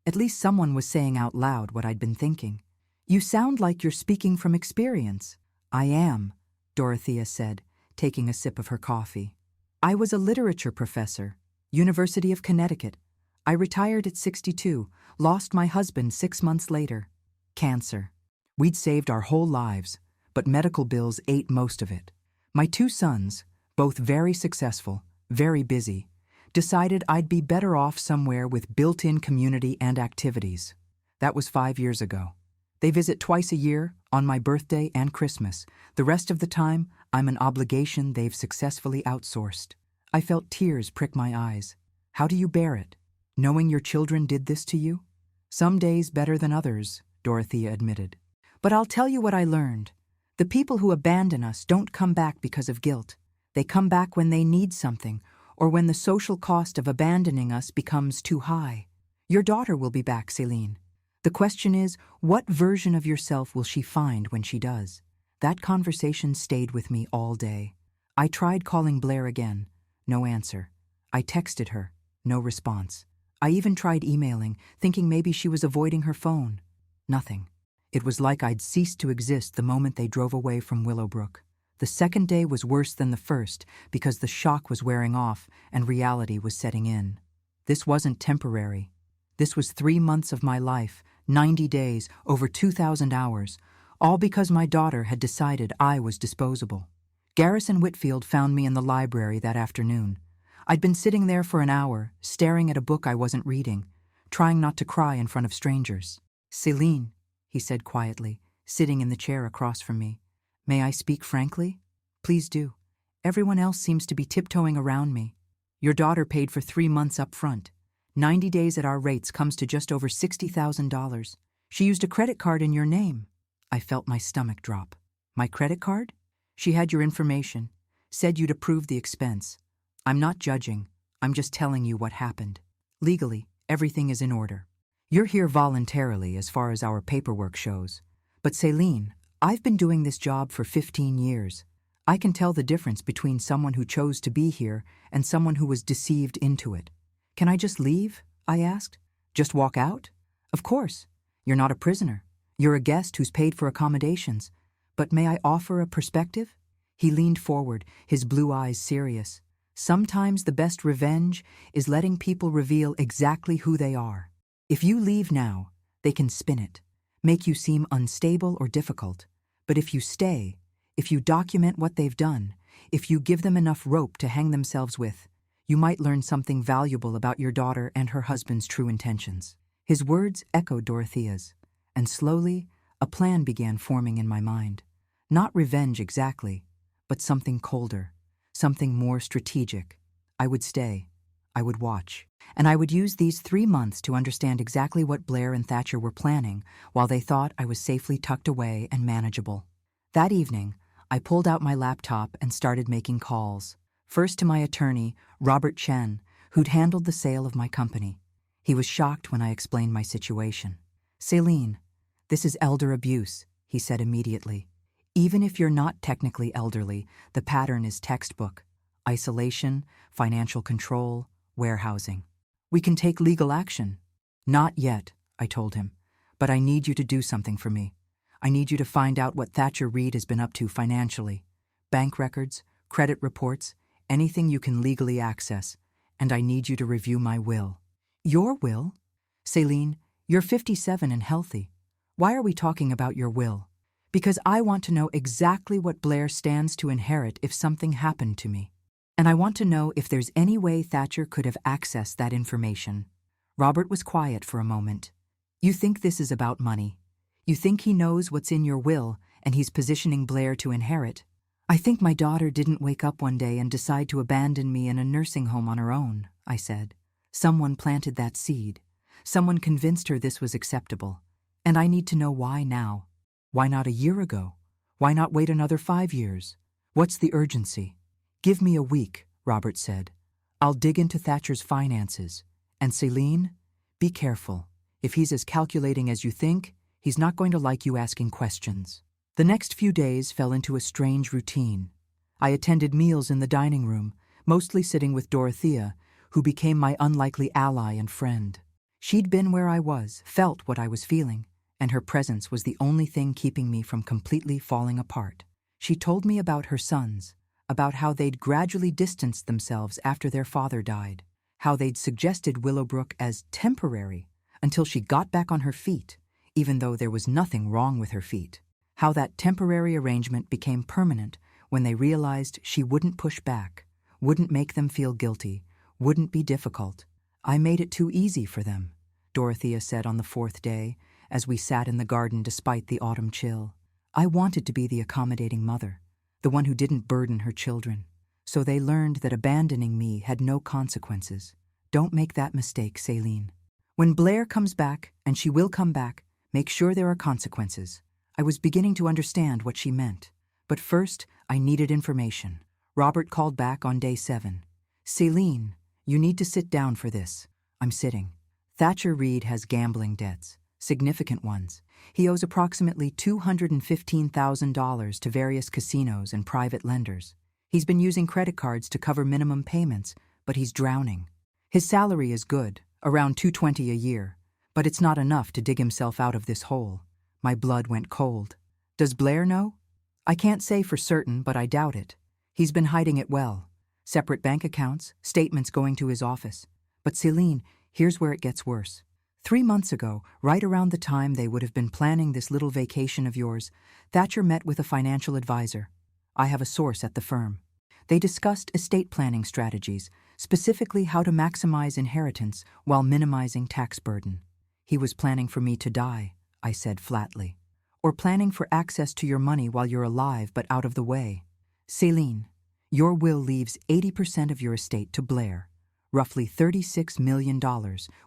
At least someone was saying out loud what I'd been thinking. You sound like you're speaking from experience. I am, Dorothea said, taking a sip of her coffee. I was a literature professor, University of Connecticut. I retired at 62, lost my husband 6 months later. Cancer. We'd saved our whole lives, but medical bills ate most of it. My 2 sons, both very successful, very busy, decided I'd be better off somewhere with built-in community and activities. That was 5 years ago. They visit twice a year, on my birthday and Christmas. The rest of the time, I'm an obligation they've successfully outsourced. I felt tears prick my eyes. How do you bear it, knowing your children did this to you? Some days better than others, Dorothea admitted. But I'll tell you what I learned. The people who abandon us don't come back because of guilt. They come back when they need something, or when the social cost of abandoning us becomes too high. Your daughter will be back, Céline. The question is, what version of yourself will she find when she does? That conversation stayed with me all day. I tried calling Blair again. No answer. I texted her. No response. I even tried emailing, thinking maybe she was avoiding her phone. Nothing. It was like I'd ceased to exist the moment they drove away from Willowbrook. The second day was worse than the first because the shock was wearing off and reality was setting in. This wasn't temporary. This was 3 months of my life, 90 days, over 2,000 hours, all because my daughter had decided I was disposable. Garrison Whitfield found me in the library that afternoon. I'd been sitting there for an hour, staring at a book I wasn't reading, trying not to cry in front of strangers. Céline, he said quietly, sitting in the chair across from me. May I speak frankly? Please do. Everyone else seems to be tiptoeing around me. Your daughter paid for 3 months up front. 90 days at our rates comes to just over $60,000. She used a credit card in your name. I felt my stomach drop. My credit card? She had your information, said you'd approve the expense. I'm not judging. I'm just telling you what happened. Legally, everything is in order. You're here voluntarily as far as our paperwork shows. But Céline, I've been doing this job for 15 years. I can tell the difference between someone who chose to be here and someone who was deceived into it. Can I just leave? I asked. Just walk out? Of course. You're not a prisoner. You're a guest who's paid for accommodations. But may I offer a perspective? He leaned forward, his blue eyes serious. Sometimes the best revenge is letting people reveal exactly who they are. If you leave now, they can spin it, make you seem unstable or difficult. But if you stay, if you document what they've done, if you give them enough rope to hang themselves with, you might learn something valuable about your daughter and her husband's true intentions. His words echoed Dorothea's, and slowly, a plan began forming in my mind. Not revenge exactly, but something colder, something more strategic. I would stay. I would watch. And I would use these 3 months to understand exactly what Blair and Thatcher were planning while they thought I was safely tucked away and manageable. That evening, I pulled out my laptop and started making calls. First to my attorney, Robert Chen, who'd handled the sale of my company. He was shocked when I explained my situation. Céline, this is elder abuse, he said immediately. Even if you're not technically elderly, the pattern is textbook. Isolation, financial control, warehousing. We can take legal action. Not yet, I told him, but I need you to do something for me. I need you to find out what Thatcher Reed has been up to financially. Bank records, credit reports, anything you can legally access, and I need you to review my will. Your will? Céline, you're 57 and healthy. Why are we talking about your will? Because I want to know exactly what Blair stands to inherit if something happened to me. And I want to know if there's any way Thatcher could have accessed that information. Robert was quiet for a moment. You think this is about money? You think he knows what's in your will and he's positioning Blair to inherit? I think my daughter didn't wake up one day and decide to abandon me in a nursing home on her own, I said. Someone planted that seed. Someone convinced her this was acceptable. And I need to know why now. Why not a year ago? Why not wait another 5 years? What's the urgency? Give me a week, Robert said. I'll dig into Thatcher's finances. And Celine? Be careful. If he's as calculating as you think, he's not going to like you asking questions. The next few days fell into a strange routine. I attended meals in the dining room, mostly sitting with Dorothea, who became my unlikely ally and friend. She'd been where I was, felt what I was feeling, and her presence was the only thing keeping me from completely falling apart. She told me about her sons, about how they'd gradually distanced themselves after their father died, how they'd suggested Willowbrook as temporary until she got back on her feet, even though there was nothing wrong with her feet, how that temporary arrangement became permanent when they realized she wouldn't push back, wouldn't make them feel guilty, wouldn't be difficult. I made it too easy for them, Dorothea said on the 4th day, as we sat in the garden despite the autumn chill. I wanted to be the accommodating mother, the one who didn't burden her children. So they learned that abandoning me had no consequences. Don't make that mistake, Celine. When Blair comes back, and she will come back, make sure there are consequences. I was beginning to understand what she meant. But first, I needed information. Robert called back on day 7. Celine, you need to sit down for this. I'm sitting. Thatcher Reed has gambling debts, significant ones. He owes approximately $215,000 to various casinos and private lenders. He's been using credit cards to cover minimum payments, but he's drowning. His salary is good, around $220 a year, but it's not enough to dig himself out of this hole. My blood went cold. Does Blair know? I can't say for certain, but I doubt it. He's been hiding it well. Separate bank accounts, statements going to his office. But Celine, here's where it gets worse. 3 months ago, right around the time they would have been planning this little vacation of yours, Thatcher met with a financial advisor. I have a source at the firm. They discussed estate planning strategies, specifically how to maximize inheritance while minimizing tax burden. He was planning for me to die, I said flatly. Or planning for access to your money while you're alive but out of the way. Celine, your will leaves 80% of your estate to Blair, roughly $36 million,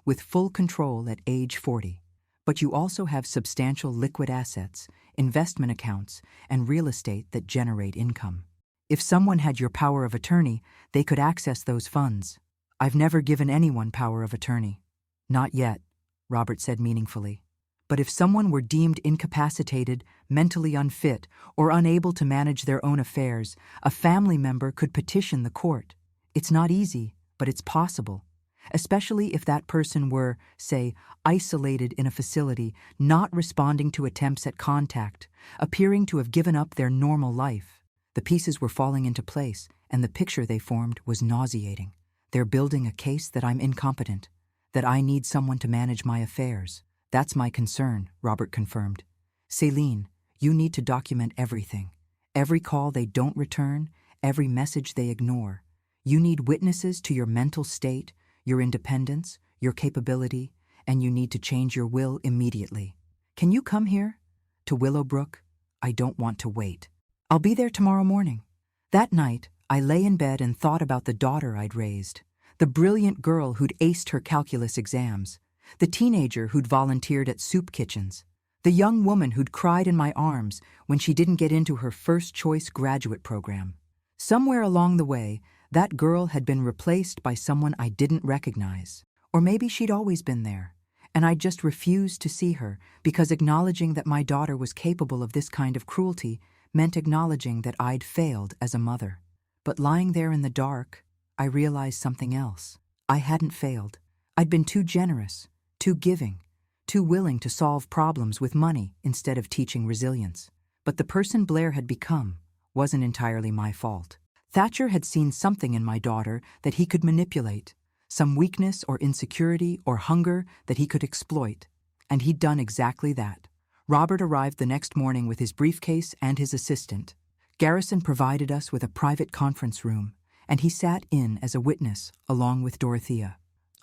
with full control at age 40. But you also have substantial liquid assets, investment accounts, and real estate that generate income. If someone had your power of attorney, they could access those funds. I've never given anyone power of attorney. Not yet, Robert said meaningfully. But if someone were deemed incapacitated, mentally unfit, or unable to manage their own affairs, a family member could petition the court. It's not easy, but it's possible. Especially if that person were, say, isolated in a facility, not responding to attempts at contact, appearing to have given up their normal life. The pieces were falling into place, and the picture they formed was nauseating. They're building a case that I'm incompetent, that I need someone to manage my affairs. That's my concern, Robert confirmed. Celine, you need to document everything. Every call they don't return, every message they ignore. You need witnesses to your mental state, your independence, your capability, and you need to change your will immediately. Can you come here? To Willowbrook? I don't want to wait. I'll be there tomorrow morning. That night, I lay in bed and thought about the daughter I'd raised, the brilliant girl who'd aced her calculus exams, the teenager who'd volunteered at soup kitchens, the young woman who'd cried in my arms when she didn't get into her first-choice graduate program. Somewhere along the way, that girl had been replaced by someone I didn't recognize. Or maybe she'd always been there, and I just refused to see her because acknowledging that my daughter was capable of this kind of cruelty meant acknowledging that I'd failed as a mother. But lying there in the dark, I realized something else. I hadn't failed. I'd been too generous, too giving, too willing to solve problems with money instead of teaching resilience. But the person Blair had become wasn't entirely my fault. Thatcher had seen something in my daughter that he could manipulate, some weakness or insecurity or hunger that he could exploit, and he'd done exactly that. Robert arrived the next morning with his briefcase and his assistant. Garrison provided us with a private conference room, and he sat in as a witness along with Dorothea.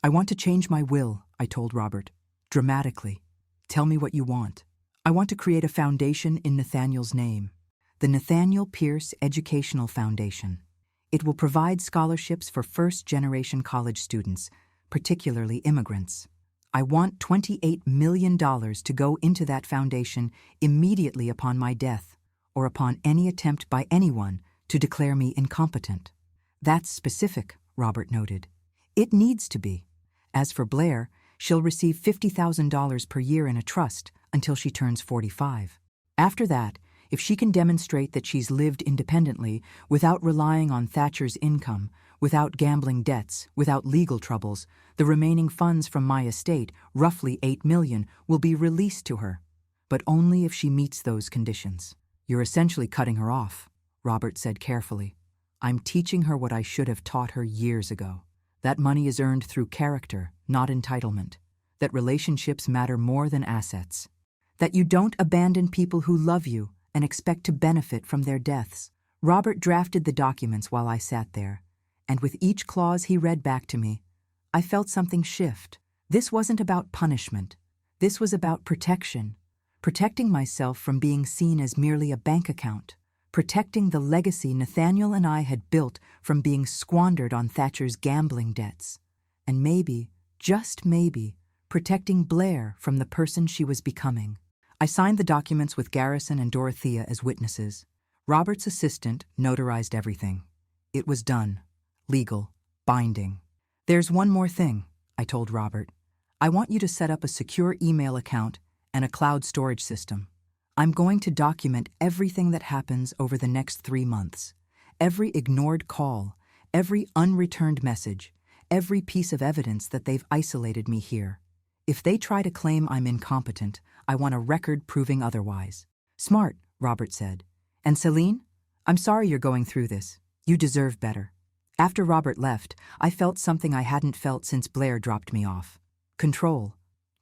I want to change my will, I told Robert, dramatically. Tell me what you want. I want to create a foundation in Nathaniel's name, the Nathaniel Pierce Educational Foundation. It will provide scholarships for first-generation college students, particularly immigrants. I want $28 million to go into that foundation immediately upon my death, or upon any attempt by anyone to declare me incompetent. That's specific, Robert noted. It needs to be. As for Blair, she'll receive $50,000 per year in a trust until she turns 45. After that, if she can demonstrate that she's lived independently without relying on Thatcher's income, without gambling debts, without legal troubles, the remaining funds from my estate, roughly $8 million, will be released to her. But only if she meets those conditions. You're essentially cutting her off, Robert said carefully. I'm teaching her what I should have taught her years ago. That money is earned through character, not entitlement. That relationships matter more than assets. That you don't abandon people who love you and expect to benefit from their deaths. Robert drafted the documents while I sat there, and with each clause he read back to me, I felt something shift. This wasn't about punishment. This was about protection. Protecting myself from being seen as merely a bank account. Protecting the legacy Nathaniel and I had built from being squandered on Thatcher's gambling debts. And maybe, just maybe, protecting Blair from the person she was becoming. I signed the documents with Garrison and Dorothea as witnesses. Robert's assistant notarized everything. It was done. Legal. Binding. There's one more thing, I told Robert. I want you to set up a secure email account and a cloud storage system. I'm going to document everything that happens over the next 3 months. Every ignored call, every unreturned message, every piece of evidence that they've isolated me here. If they try to claim I'm incompetent, I want a record proving otherwise. Smart, Robert said. And Celine? I'm sorry you're going through this. You deserve better. After Robert left, I felt something I hadn't felt since Blair dropped me off. Control.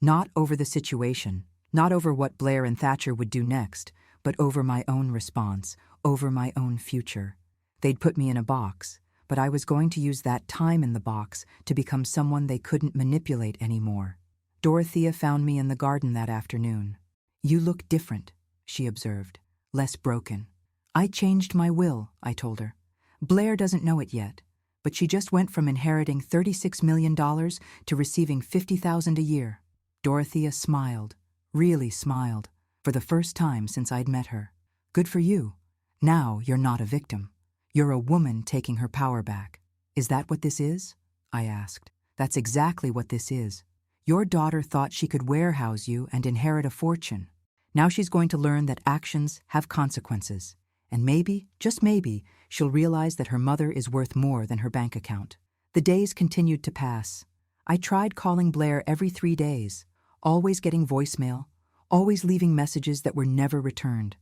Not over the situation, not over what Blair and Thatcher would do next, but over my own response, over my own future. They'd put me in a box, but I was going to use that time in the box to become someone they couldn't manipulate anymore. Dorothea found me in the garden that afternoon. You look different, she observed, less broken. I changed my will, I told her. Blair doesn't know it yet, but she just went from inheriting $36 million to receiving $50,000 a year. Dorothea smiled, really smiled, for the first time since I'd met her. Good for you. Now you're not a victim. You're a woman taking her power back. Is that what this is? I asked. That's exactly what this is. Your daughter thought she could warehouse you and inherit a fortune. Now she's going to learn that actions have consequences. And maybe, just maybe, she'll realize that her mother is worth more than her bank account. The days continued to pass. I tried calling Blair every 3 days, always getting voicemail, always leaving messages that were never returned.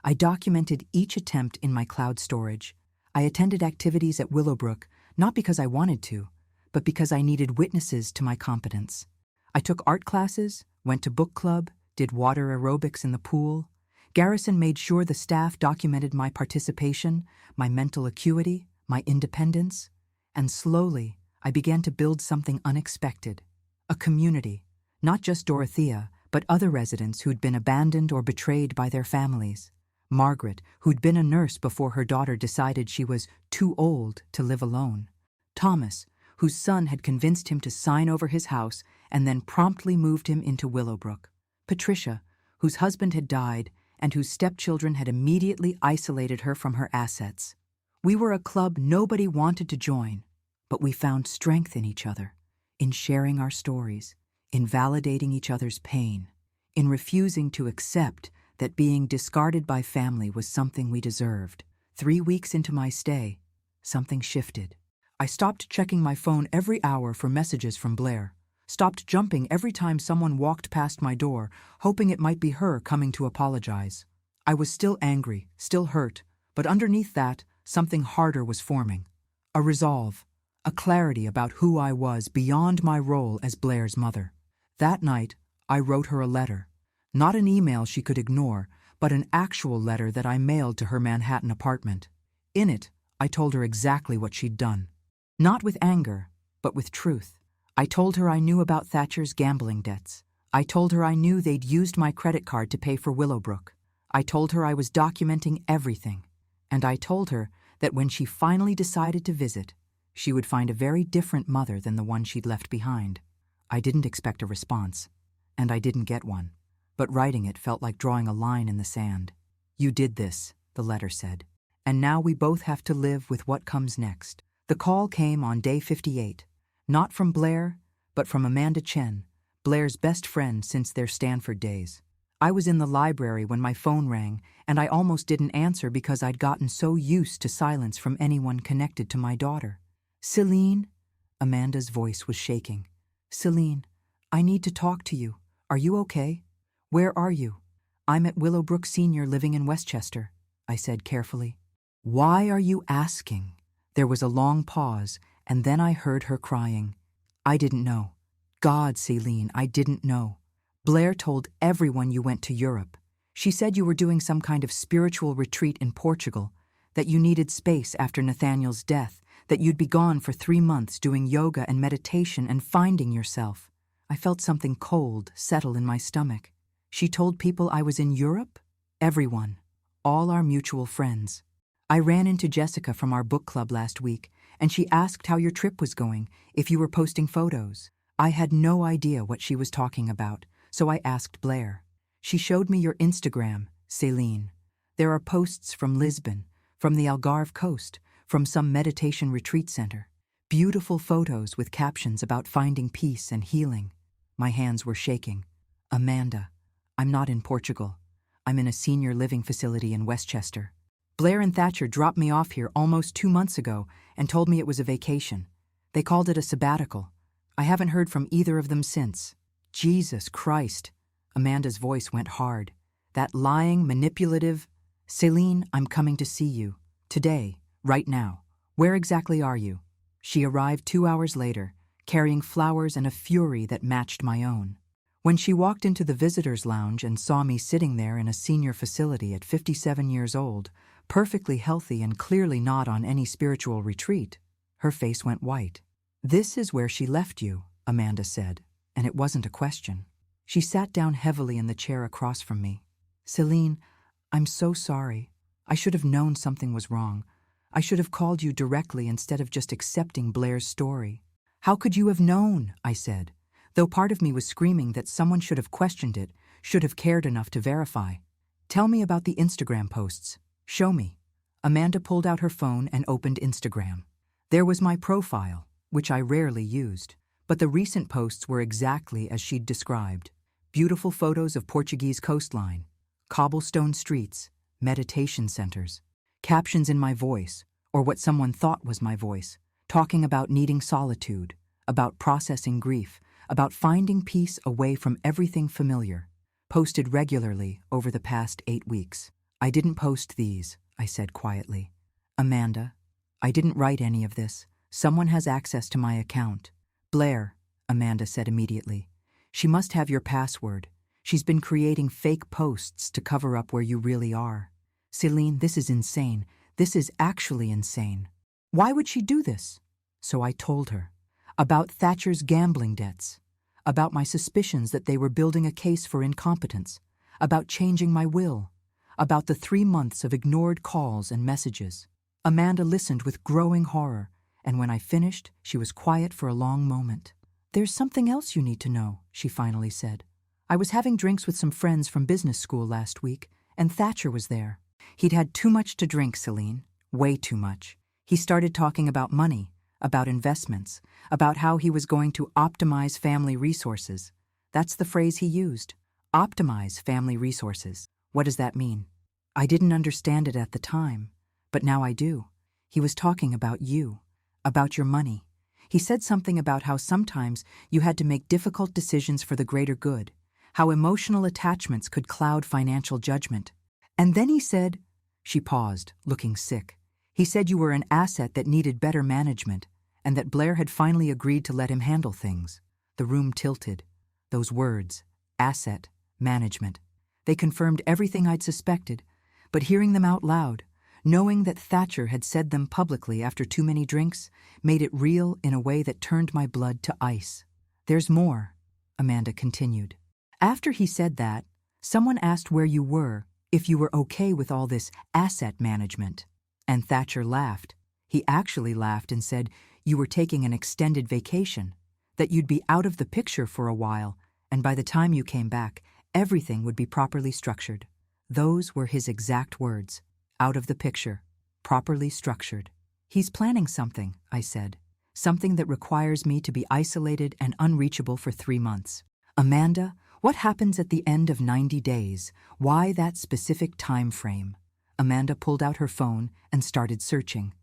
I documented each attempt in my cloud storage. I attended activities at Willowbrook, not because I wanted to, but because I needed witnesses to my competence. I took art classes, went to book club, did water aerobics in the pool. Garrison made sure the staff documented my participation, my mental acuity, my independence. And slowly, I began to build something unexpected. A community, not just Dorothea, but other residents who'd been abandoned or betrayed by their families. Margaret, who'd been a nurse before her daughter decided she was too old to live alone. Thomas, whose son had convinced him to sign over his house and then promptly moved him into Willowbrook. Patricia, whose husband had died and whose stepchildren had immediately isolated her from her assets. We were a club nobody wanted to join, but we found strength in each other, in sharing our stories, in validating each other's pain, in refusing to accept that being discarded by family was something we deserved. 3 weeks into my stay, something shifted. I stopped checking my phone every hour for messages from Blair, stopped jumping every time someone walked past my door, hoping it might be her coming to apologize. I was still angry, still hurt, but underneath that, something harder was forming. A resolve, a clarity about who I was beyond my role as Blair's mother. That night, I wrote her a letter. Not an email she could ignore, but an actual letter that I mailed to her Manhattan apartment. In it, I told her exactly what she'd done. Not with anger, but with truth. I told her I knew about Thatcher's gambling debts. I told her I knew they'd used my credit card to pay for Willowbrook. I told her I was documenting everything. And I told her that when she finally decided to visit, she would find a very different mother than the one she'd left behind. I didn't expect a response, and I didn't get one. But writing it felt like drawing a line in the sand. You did this, the letter said. And now we both have to live with what comes next. The call came on day 58, not from Blair, but from Amanda Chen, Blair's best friend since their Stanford days. I was in the library when my phone rang, and I almost didn't answer because I'd gotten so used to silence from anyone connected to my daughter. Celine? Amanda's voice was shaking. Celine, I need to talk to you. Are you okay? Where are you? I'm at Willowbrook Senior living in Westchester, I said carefully. Why are you asking? There was a long pause, and then I heard her crying. I didn't know. God, Celine, I didn't know. Blair told everyone you went to Europe. She said you were doing some kind of spiritual retreat in Portugal, that you needed space after Nathaniel's death, that you'd be gone for 3 months doing yoga and meditation and finding yourself. I felt something cold settle in my stomach. She told people I was in Europe? Everyone. All our mutual friends. I ran into Jessica from our book club last week, and she asked how your trip was going, if you were posting photos. I had no idea what she was talking about, so I asked Blair. She showed me your Instagram, Celine. There are posts from Lisbon, from the Algarve coast, from some meditation retreat center. Beautiful photos with captions about finding peace and healing. My hands were shaking. Amanda, I'm not in Portugal. I'm in a senior living facility in Westchester. Blair and Thatcher dropped me off here almost 2 months ago and told me it was a vacation. They called it a sabbatical. I haven't heard from either of them since. Jesus Christ. Amanda's voice went hard. That lying, manipulative... Celine, I'm coming to see you. Today, right now. Where exactly are you? She arrived 2 hours later, carrying flowers and a fury that matched my own. When she walked into the visitor's lounge and saw me sitting there in a senior facility at 57 years old, perfectly healthy and clearly not on any spiritual retreat, her face went white. This is where she left you, Amanda said, and it wasn't a question. She sat down heavily in the chair across from me. Celine, I'm so sorry. I should have known something was wrong. I should have called you directly instead of just accepting Blair's story. How could you have known? I said, though part of me was screaming that someone should have questioned it, should have cared enough to verify. Tell me about the Instagram posts. Show me. Amanda pulled out her phone and opened Instagram. There was my profile, which I rarely used, but the recent posts were exactly as she'd described. Beautiful photos of Portuguese coastline, cobblestone streets, meditation centers, captions in my voice, or what someone thought was my voice, talking about needing solitude, about processing grief, about finding peace away from everything familiar, posted regularly over the past 8 weeks. I didn't post these, I said quietly. Amanda, I didn't write any of this. Someone has access to my account. Blair, Amanda said immediately. She must have your password. She's been creating fake posts to cover up where you really are. Celine, this is insane. This is actually insane. Why would she do this? So I told her. About Thatcher's gambling debts. About my suspicions that they were building a case for incompetence. About changing my will. About the 3 months of ignored calls and messages. Amanda listened with growing horror, and when I finished, she was quiet for a long moment. There's something else you need to know, she finally said. I was having drinks with some friends from business school last week, and Thatcher was there. He'd had too much to drink, Celine. Way too much. He started talking about money, about investments, about how he was going to optimize family resources. That's the phrase he used. Optimize family resources. What does that mean? I didn't understand it at the time, but now I do. He was talking about you, about your money. He said something about how sometimes you had to make difficult decisions for the greater good, how emotional attachments could cloud financial judgment. And then he said, she paused, looking sick. He said you were an asset that needed better management, and that Blair had finally agreed to let him handle things. The room tilted. Those words, asset, management. They confirmed everything I'd suspected, but hearing them out loud, knowing that Thatcher had said them publicly after too many drinks, made it real in a way that turned my blood to ice. There's more, Amanda continued. After he said that, someone asked where you were, if you were okay with all this asset management. And Thatcher laughed. He actually laughed and said you were taking an extended vacation, that you'd be out of the picture for a while, and by the time you came back, everything would be properly structured. Those were his exact words. Out of the picture. Properly structured. He's planning something, I said. Something that requires me to be isolated and unreachable for 3 months. Amanda, what happens at the end of 90 days? Why that specific time frame? Amanda pulled out her phone and started searching.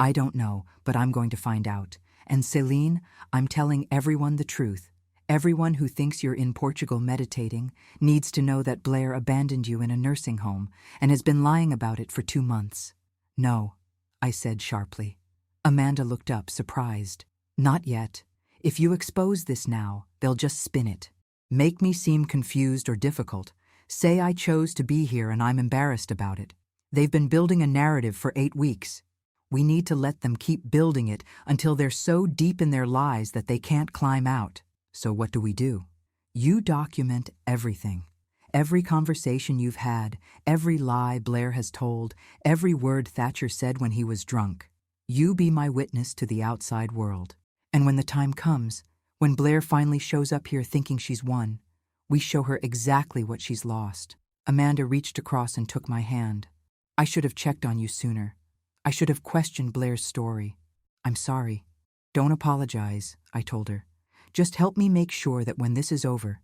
I don't know, but I'm going to find out. And Celine, I'm telling everyone the truth. Everyone who thinks you're in Portugal meditating needs to know that Blair abandoned you in a nursing home and has been lying about it for 2 months. No, I said sharply. Amanda looked up, surprised. Not yet. If you expose this now, they'll just spin it. Make me seem confused or difficult. Say I chose to be here and I'm embarrassed about it. They've been building a narrative for 8 weeks. We need to let them keep building it until they're so deep in their lies that they can't climb out. So what do? You document everything. Every conversation you've had, every lie Blair has told, every word Thatcher said when he was drunk. You be my witness to the outside world. And when the time comes, when Blair finally shows up here thinking she's won, we show her exactly what she's lost. Amanda reached across and took my hand. I should have checked on you sooner. I should have questioned Blair's story. I'm sorry. Don't apologize, I told her. Just help me make sure that when this is over,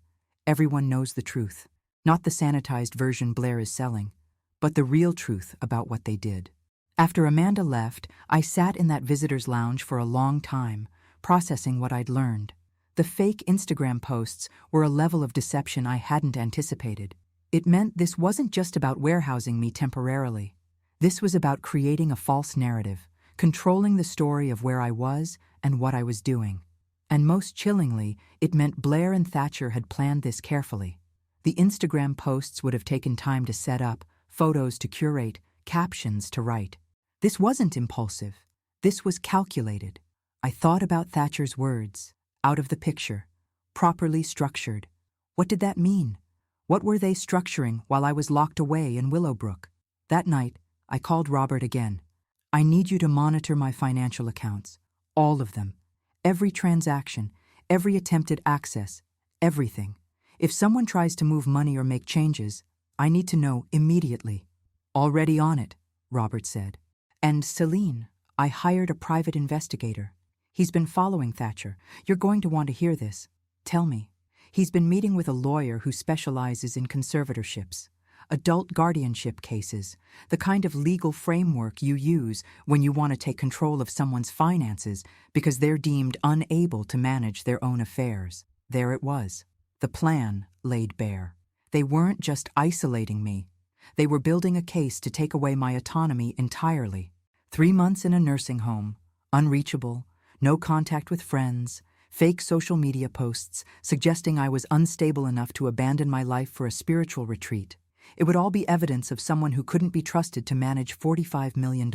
everyone knows the truth. Not the sanitized version Blair is selling, but the real truth about what they did. After Amanda left, I sat in that visitor's lounge for a long time, processing what I'd learned. The fake Instagram posts were a level of deception I hadn't anticipated. It meant this wasn't just about warehousing me temporarily. This was about creating a false narrative, controlling the story of where I was and what I was doing. And most chillingly, it meant Blair and Thatcher had planned this carefully. The Instagram posts would have taken time to set up, photos to curate, captions to write. This wasn't impulsive. This was calculated. I thought about Thatcher's words, out of the picture, properly structured. What did that mean? What were they structuring while I was locked away in Willowbrook? That night, I called Robert again. I need you to monitor my financial accounts, all of them. Every transaction, every attempted access, everything. If someone tries to move money or make changes, I need to know immediately. Already on it, Robert said. And Celine, I hired a private investigator. He's been following Thatcher. You're going to want to hear this. Tell me. He's been meeting with a lawyer who specializes in conservatorships, adult guardianship cases, the kind of legal framework you use when you want to take control of someone's finances because they're deemed unable to manage their own affairs. There it was. The plan laid bare. They weren't just isolating me. They were building a case to take away my autonomy entirely. 3 months in a nursing home, unreachable, no contact with friends, fake social media posts suggesting I was unstable enough to abandon my life for a spiritual retreat. It would all be evidence of someone who couldn't be trusted to manage $45 million.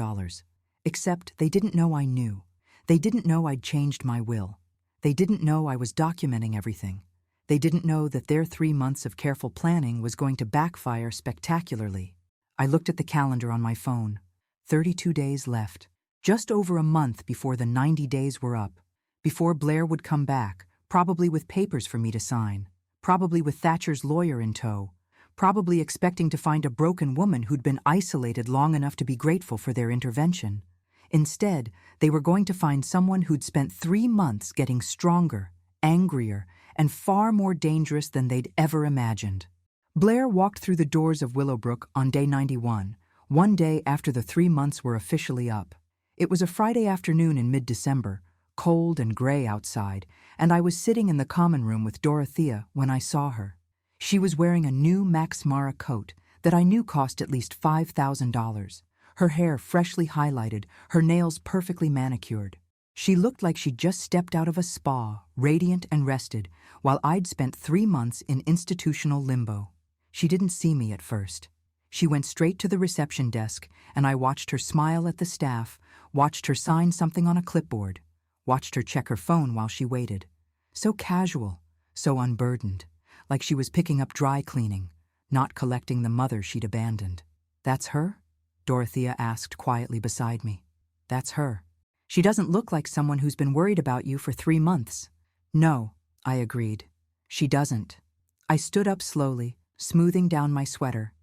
Except they didn't know I knew. They didn't know I'd changed my will. They didn't know I was documenting everything. They didn't know that their 3 months of careful planning was going to backfire spectacularly. I looked at the calendar on my phone. 32 days left. Just over a month before the 90 days were up. Before Blair would come back, probably with papers for me to sign. Probably with Thatcher's lawyer in tow. Probably expecting to find a broken woman who'd been isolated long enough to be grateful for their intervention. Instead, they were going to find someone who'd spent 3 months getting stronger, angrier, and far more dangerous than they'd ever imagined. Blair walked through the doors of Willowbrook on day 91, one day after the 3 months were officially up. It was a Friday afternoon in mid-December, cold and gray outside, and I was sitting in the common room with Dorothea when I saw her. She was wearing a new Max Mara coat that I knew cost at least $5,000, her hair freshly highlighted, her nails perfectly manicured. She looked like she'd just stepped out of a spa, radiant and rested, while I'd spent 3 months in institutional limbo. She didn't see me at first. She went straight to the reception desk, and I watched her smile at the staff, watched her sign something on a clipboard, watched her check her phone while she waited. So casual, so unburdened, like she was picking up dry cleaning, not collecting the mother she'd abandoned. "That's her?" Dorothea asked quietly beside me. "That's her. She doesn't look like someone who's been worried about you for 3 months." "No," I agreed. "She doesn't." I stood up slowly, smoothing down my sweater.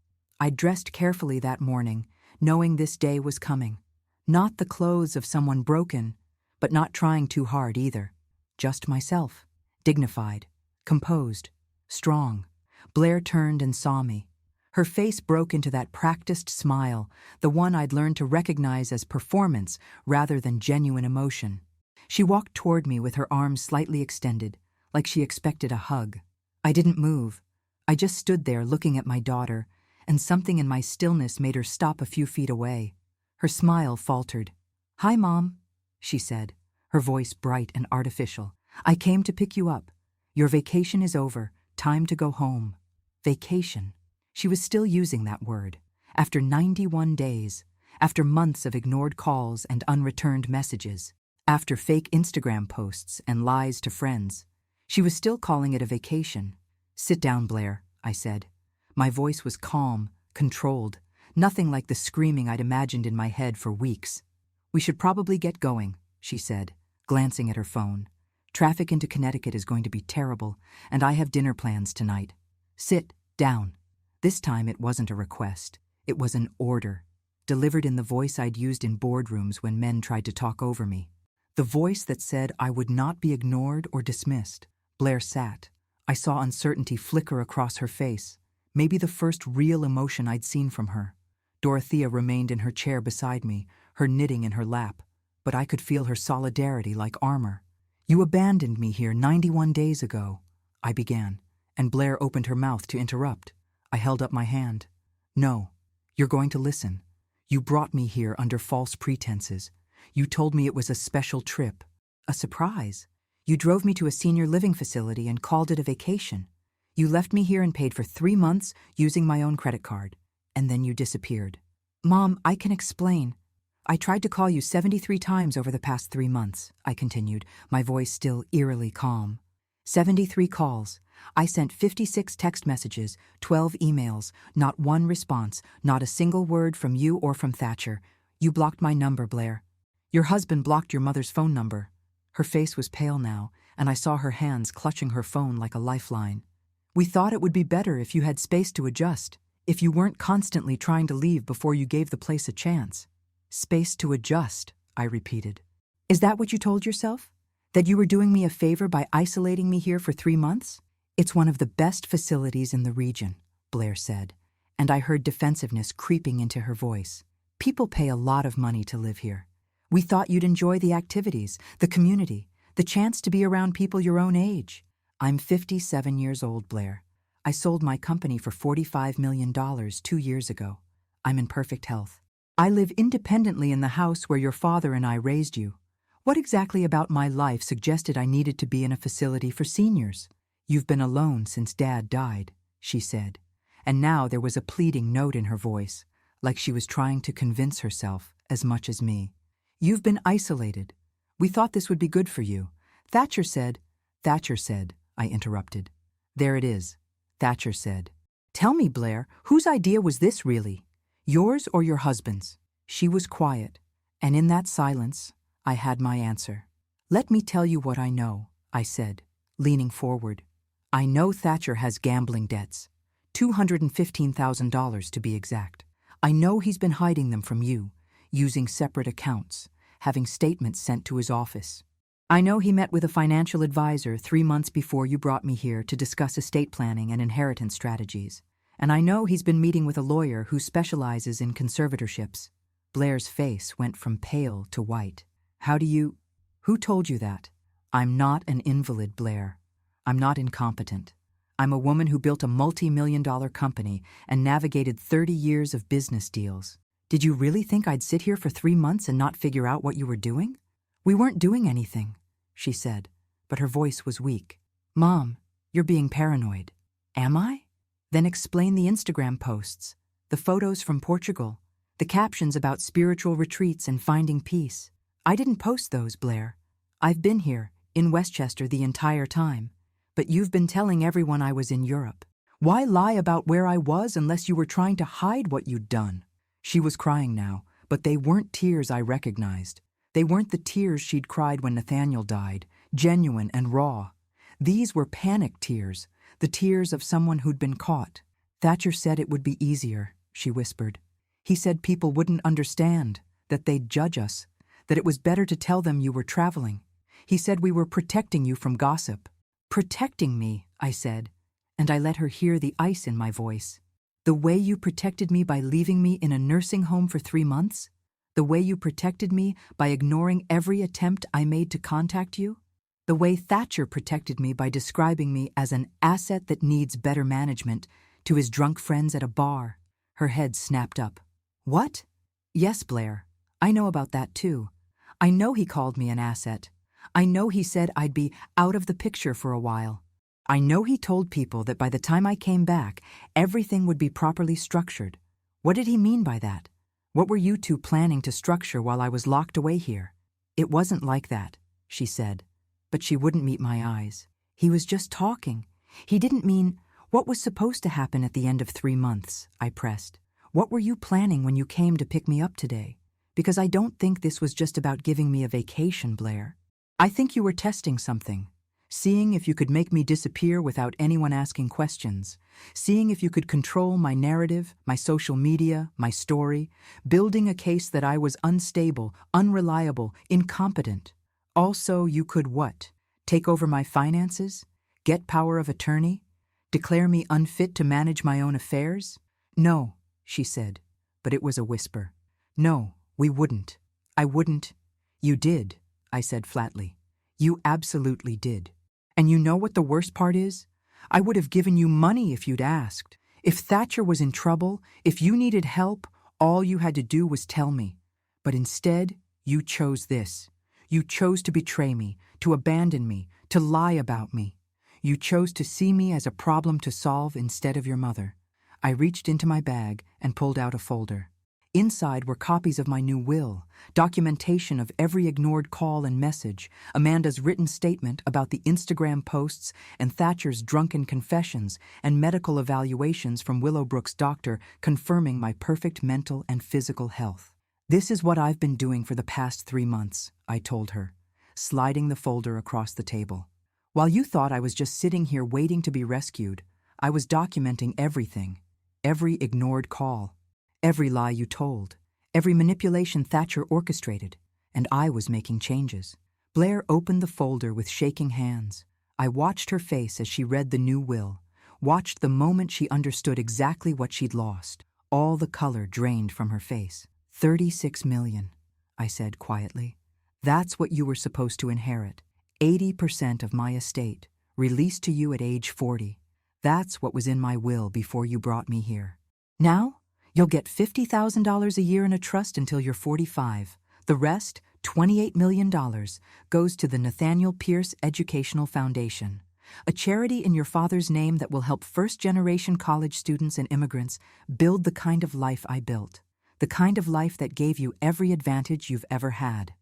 I'd dressed carefully that morning, knowing this day was coming. Not the clothes of someone broken, but not trying too hard either. Just myself, dignified, composed, strong. Blair turned and saw me. Her face broke into that practiced smile, the one I'd learned to recognize as performance rather than genuine emotion. She walked toward me with her arms slightly extended, like she expected a hug. I didn't move. I just stood there looking at my daughter, and something in my stillness made her stop a few feet away. Her smile faltered. "Hi, Mom," she said, her voice bright and artificial. "I came to pick you up. Your vacation is over. Time to go home." Vacation. She was still using that word. After 91 days, after months of ignored calls and unreturned messages, after fake Instagram posts and lies to friends, she was still calling it a vacation. "Sit down, Blair," I said. My voice was calm, controlled, nothing like the screaming I'd imagined in my head for weeks. "We should probably get going," she said, glancing at her phone. "Traffic into Connecticut is going to be terrible, and I have dinner plans tonight. Sit down." This time it wasn't a request. It was an order, delivered in the voice I'd used in boardrooms when men tried to talk over me. The voice that said I would not be ignored or dismissed. Blair sat. I saw uncertainty flicker across her face, maybe the first real emotion I'd seen from her. Dorothea remained in her chair beside me, her knitting in her lap, but I could feel her solidarity like armor. "You abandoned me here 91 days ago," I began, and Blair opened her mouth to interrupt. I held up my hand. "No, you're going to listen. You brought me here under false pretenses. You told me it was a special trip, a surprise. You drove me to a senior living facility and called it a vacation. You left me here and paid for 3 months using my own credit card, and then you disappeared." "Mom, I can explain. I tried to call you 73 times over the past 3 months," I continued, my voice still eerily calm. 73 calls. I sent 56 text messages, 12 emails, not one response, not a single word from you or from Thatcher. You blocked my number, Blair. Your husband blocked your mother's phone number. Her face was pale now, and I saw her hands clutching her phone like a lifeline. "We thought it would be better if you had space to adjust, if you weren't constantly trying to leave before you gave the place a chance." "Space to adjust," I repeated. "Is that what you told yourself? That you were doing me a favor by isolating me here for 3 months? "It's one of the best facilities in the region," Blair said, and I heard defensiveness creeping into her voice. "People pay a lot of money to live here. We thought you'd enjoy the activities, the community, the chance to be around people your own age." "I'm 57 years old, Blair. I sold my company for $45 million 2 years ago. I'm in perfect health. I live independently in the house where your father and I raised you. What exactly about my life suggested I needed to be in a facility for seniors?" "You've been alone since Dad died," she said, and now there was a pleading note in her voice, like she was trying to convince herself as much as me. "You've been isolated. We thought this would be good for you. Thatcher said," I interrupted. "There it is. Thatcher said." "Tell me, Blair, whose idea was this really? Yours or your husband's?" She was quiet, and in that silence, I had my answer. "Let me tell you what I know," I said, leaning forward. "I know Thatcher has gambling debts, $215,000 to be exact. I know he's been hiding them from you, using separate accounts, having statements sent to his office. I know he met with a financial advisor 3 months before you brought me here to discuss estate planning and inheritance strategies. And I know he's been meeting with a lawyer who specializes in conservatorships." Blair's face went from pale to white. Who told you that?" "I'm not an invalid, Blair. I'm not incompetent. I'm a woman who built a multi-million-dollar company and navigated 30 years of business deals. Did you really think I'd sit here for 3 months and not figure out what you were doing?" "We weren't doing anything," she said, but her voice was weak. "Mom, you're being paranoid." "Am I? Then explain the Instagram posts, the photos from Portugal, the captions about spiritual retreats and finding peace. I didn't post those, Blair. I've been here, in Westchester, the entire time. But you've been telling everyone I was in Europe. Why lie about where I was unless you were trying to hide what you'd done?" She was crying now, but they weren't tears I recognized. They weren't the tears she'd cried when Nathaniel died, genuine and raw. These were panic tears, the tears of someone who'd been caught. "Thatcher said it would be easier," she whispered. He said people wouldn't understand, that they'd judge us, that it was better to tell them you were traveling. He said we were protecting you from gossip. Protecting me, I said, and I let her hear the ice in my voice. The way you protected me by leaving me in a nursing home for 3 months? The way you protected me by ignoring every attempt I made to contact you? The way Thatcher protected me by describing me as an asset that needs better management to his drunk friends at a bar. Her head snapped up. What? Yes, Blair. I know about that too. I know he called me an asset. I know he said I'd be out of the picture for a while. I know he told people that by the time I came back, everything would be properly structured. What did he mean by that? What were you two planning to structure while I was locked away here? It wasn't like that, she said, but she wouldn't meet my eyes. He was just talking. He didn't mean, what was supposed to happen at the end of 3 months, I pressed. What were you planning when you came to pick me up today? Because I don't think this was just about giving me a vacation, Blair. I think you were testing something. Seeing if you could make me disappear without anyone asking questions. Seeing if you could control my narrative, my social media, my story. Building a case that I was unstable, unreliable, incompetent. Also, you could what? Take over my finances? Get power of attorney? Declare me unfit to manage my own affairs? No, she said, but it was a whisper. No, we wouldn't. I wouldn't. You did, I said flatly. You absolutely did. And you know what the worst part is? I would have given you money if you'd asked. If Thatcher was in trouble, if you needed help, all you had to do was tell me. But instead, you chose this. You chose to betray me, to abandon me, to lie about me. You chose to see me as a problem to solve instead of your mother. I reached into my bag and pulled out a folder. Inside were copies of my new will, documentation of every ignored call and message, Amanda's written statement about the Instagram posts and Thatcher's drunken confessions, and medical evaluations from Willowbrook's doctor confirming my perfect mental and physical health. This is what I've been doing for the past 3 months, I told her, sliding the folder across the table. While you thought I was just sitting here waiting to be rescued, I was documenting everything, every ignored call. Every lie you told, every manipulation Thatcher orchestrated, and I was making changes. Blair opened the folder with shaking hands. I watched her face as she read the new will, watched the moment she understood exactly what she'd lost. All the color drained from her face. 36 million, I said quietly. That's what you were supposed to inherit. 80% of my estate, released to you at age 40. That's what was in my will before you brought me here. Now, you'll get $50,000 a year in a trust until you're 45. The rest, $28 million, goes to the Nathaniel Pierce Educational Foundation, a charity in your father's name that will help first-generation college students and immigrants build the kind of life I built, the kind of life that gave you every advantage you've ever had.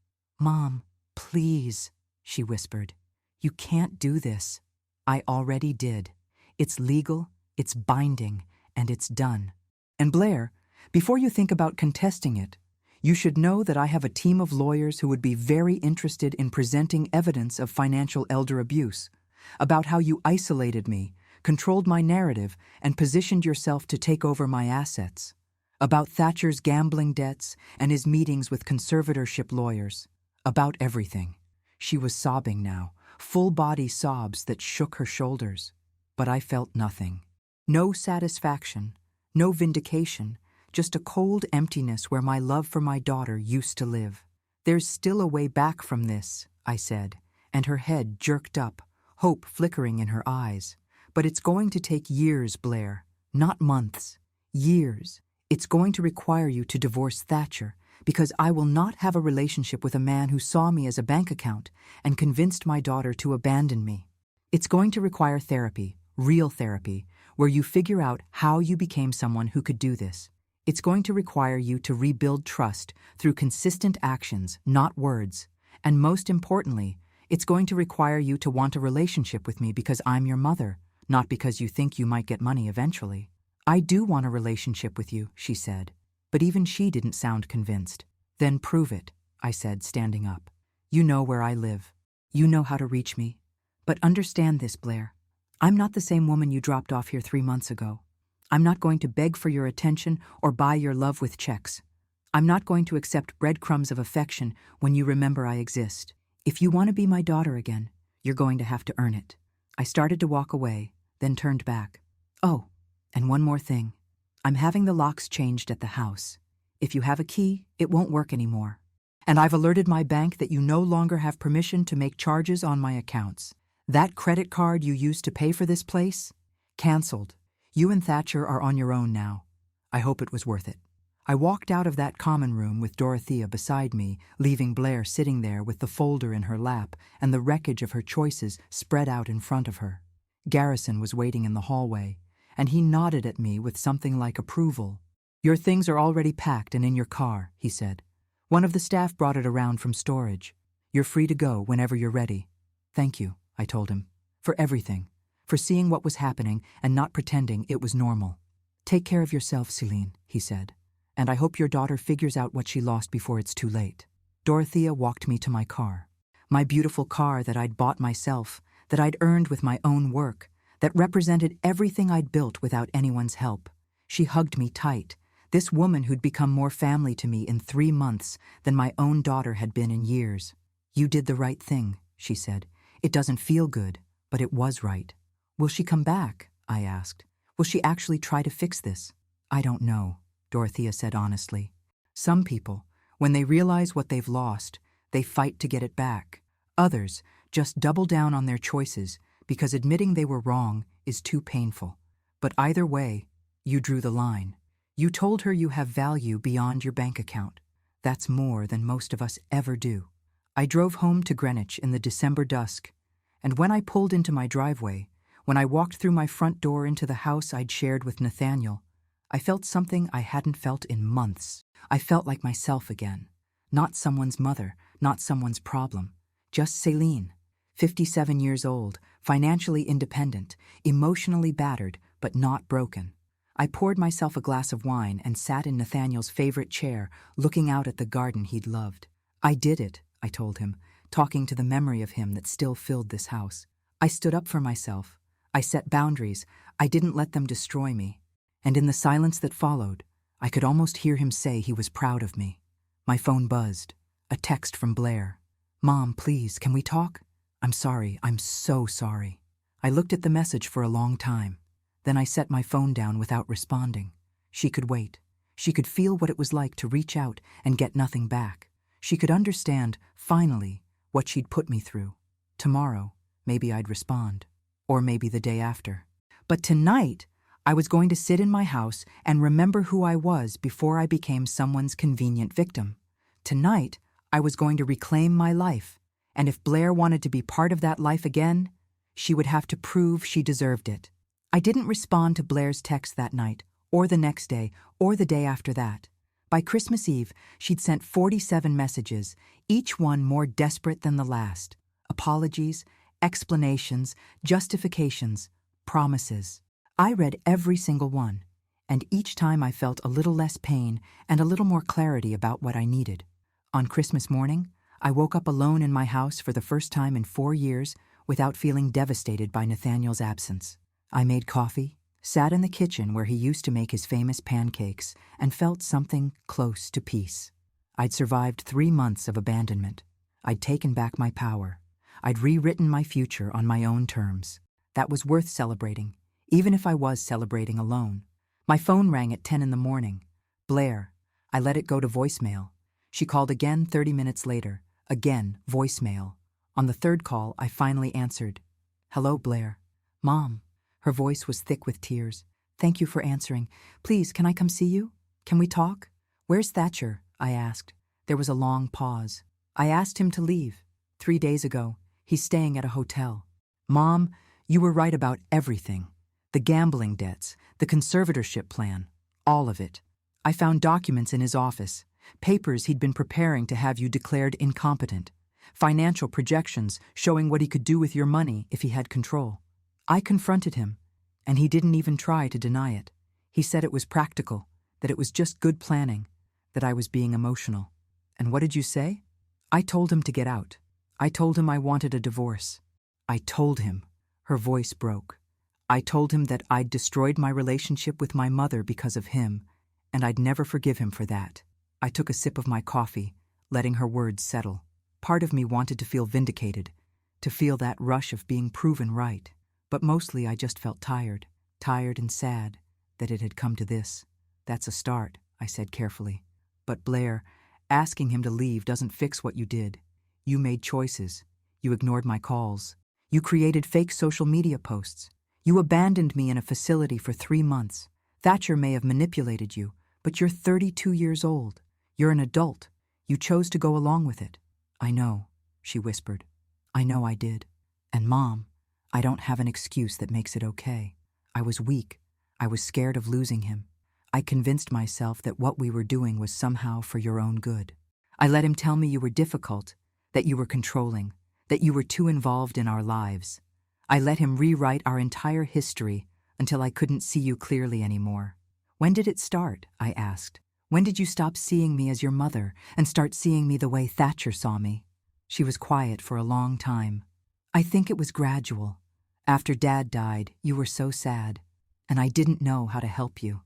Mom, please, she whispered. You can't do this. I already did. It's legal, it's binding, and it's done. And Blair, before you think about contesting it, you should know that I have a team of lawyers who would be very interested in presenting evidence of financial elder abuse, about how you isolated me, controlled my narrative, and positioned yourself to take over my assets, about Thatcher's gambling debts and his meetings with conservatorship lawyers, about everything. She was sobbing now, full-body sobs that shook her shoulders. But I felt nothing. No satisfaction. No vindication, just a cold emptiness where my love for my daughter used to live. There's still a way back from this, I said, and her head jerked up, hope flickering in her eyes. But it's going to take years, Blair, not months. Years. It's going to require you to divorce Thatcher, because I will not have a relationship with a man who saw me as a bank account and convinced my daughter to abandon me. It's going to require therapy, real therapy, where you figure out how you became someone who could do this. It's going to require you to rebuild trust through consistent actions, not words. And most importantly, it's going to require you to want a relationship with me because I'm your mother, not because you think you might get money eventually. I do want a relationship with you, she said, but even she didn't sound convinced. Then prove it, I said, standing up. You know where I live. You know how to reach me. But understand this, Blair. I'm not the same woman you dropped off here 3 months ago. I'm not going to beg for your attention or buy your love with checks. I'm not going to accept breadcrumbs of affection when you remember I exist. If you want to be my daughter again, you're going to have to earn it. I started to walk away, then turned back. Oh, and one more thing. I'm having the locks changed at the house. If you have a key, it won't work anymore. And I've alerted my bank that you no longer have permission to make charges on my accounts. That credit card you used to pay for this place? Cancelled. You and Thatcher are on your own now. I hope it was worth it. I walked out of that common room with Dorothea beside me, leaving Blair sitting there with the folder in her lap and the wreckage of her choices spread out in front of her. Garrison was waiting in the hallway, and he nodded at me with something like approval. Your things are already packed and in your car, he said. One of the staff brought it around from storage. You're free to go whenever you're ready. Thank you, I told him, for everything, for seeing what was happening and not pretending it was normal. Take care of yourself, Celine, he said, and I hope your daughter figures out what she lost before it's too late. Dorothea walked me to my car. My beautiful car that I'd bought myself, that I'd earned with my own work, that represented everything I'd built without anyone's help. She hugged me tight, this woman who'd become more family to me in 3 months than my own daughter had been in years. You did the right thing, she said. It doesn't feel good, but it was right. Will she come back? I asked. Will she actually try to fix this? I don't know, Dorothea said honestly. Some people, when they realize what they've lost, they fight to get it back. Others just double down on their choices because admitting they were wrong is too painful. But either way, you drew the line. You told her you have value beyond your bank account. That's more than most of us ever do. I drove home to Greenwich in the December dusk, and when I pulled into my driveway, when I walked through my front door into the house I'd shared with Nathaniel, I felt something I hadn't felt in months. I felt like myself again. Not someone's mother, not someone's problem. Just Celine, 57 years old, financially independent, emotionally battered, but not broken. I poured myself a glass of wine and sat in Nathaniel's favorite chair, looking out at the garden he'd loved. I did it, I told him, talking to the memory of him that still filled this house. I stood up for myself. I set boundaries. I didn't let them destroy me. And in the silence that followed, I could almost hear him say he was proud of me. My phone buzzed. A text from Blair. Mom, please, can we talk? I'm sorry. I'm so sorry. I looked at the message for a long time. Then I set my phone down without responding. She could wait. She could feel what it was like to reach out and get nothing back. She could understand, finally, what she'd put me through. Tomorrow, maybe I'd respond. Or maybe the day after. But tonight, I was going to sit in my house and remember who I was before I became someone's convenient victim. Tonight, I was going to reclaim my life. And if Blair wanted to be part of that life again, she would have to prove she deserved it. I didn't respond to Blair's text that night, or the next day, or the day after that. By Christmas Eve, she'd sent 47 messages, each one more desperate than the last. Apologies, explanations, justifications, promises. I read every single one, and each time I felt a little less pain and a little more clarity about what I needed. On Christmas morning, I woke up alone in my house for the first time in 4 years without feeling devastated by Nathaniel's absence. I made coffee, sat in the kitchen where he used to make his famous pancakes, and felt something close to peace. I'd survived 3 months of abandonment. I'd taken back my power. I'd rewritten my future on my own terms. That was worth celebrating, even if I was celebrating alone. My phone rang at 10 in the morning. Blair. I let it go to voicemail. She called again 30 minutes later. Again, voicemail. On the third call, I finally answered. Hello, Blair. Mom. Her voice was thick with tears. Thank you for answering. Please, can I come see you? Can we talk? Where's Thatcher? I asked. There was a long pause. I asked him to leave. 3 days ago. He's staying at a hotel. Mom, you were right about everything. The gambling debts, the conservatorship plan, all of it. I found documents in his office, papers he'd been preparing to have you declared incompetent, financial projections showing what he could do with your money if he had control. I confronted him, and he didn't even try to deny it. He said it was practical, that it was just good planning, that I was being emotional. And what did you say? I told him to get out. I told him I wanted a divorce. I told him. Her voice broke. I told him that I'd destroyed my relationship with my mother because of him, and I'd never forgive him for that. I took a sip of my coffee, letting her words settle. Part of me wanted to feel vindicated, to feel that rush of being proven right. But mostly I just felt tired and sad that it had come to this. That's a start, I said carefully. But Blair, asking him to leave doesn't fix what you did. You made choices. You ignored my calls. You created fake social media posts. You abandoned me in a facility for 3 months. Thatcher may have manipulated you, but you're 32 years old. You're an adult. You chose to go along with it. I know, she whispered. I know I did. And Mom, I don't have an excuse that makes it okay. I was weak. I was scared of losing him. I convinced myself that what we were doing was somehow for your own good. I let him tell me you were difficult, that you were controlling, that you were too involved in our lives. I let him rewrite our entire history until I couldn't see you clearly anymore. When did it start? I asked. When did you stop seeing me as your mother and start seeing me the way Thatcher saw me? She was quiet for a long time. I think it was gradual. After Dad died, you were so sad, and I didn't know how to help you.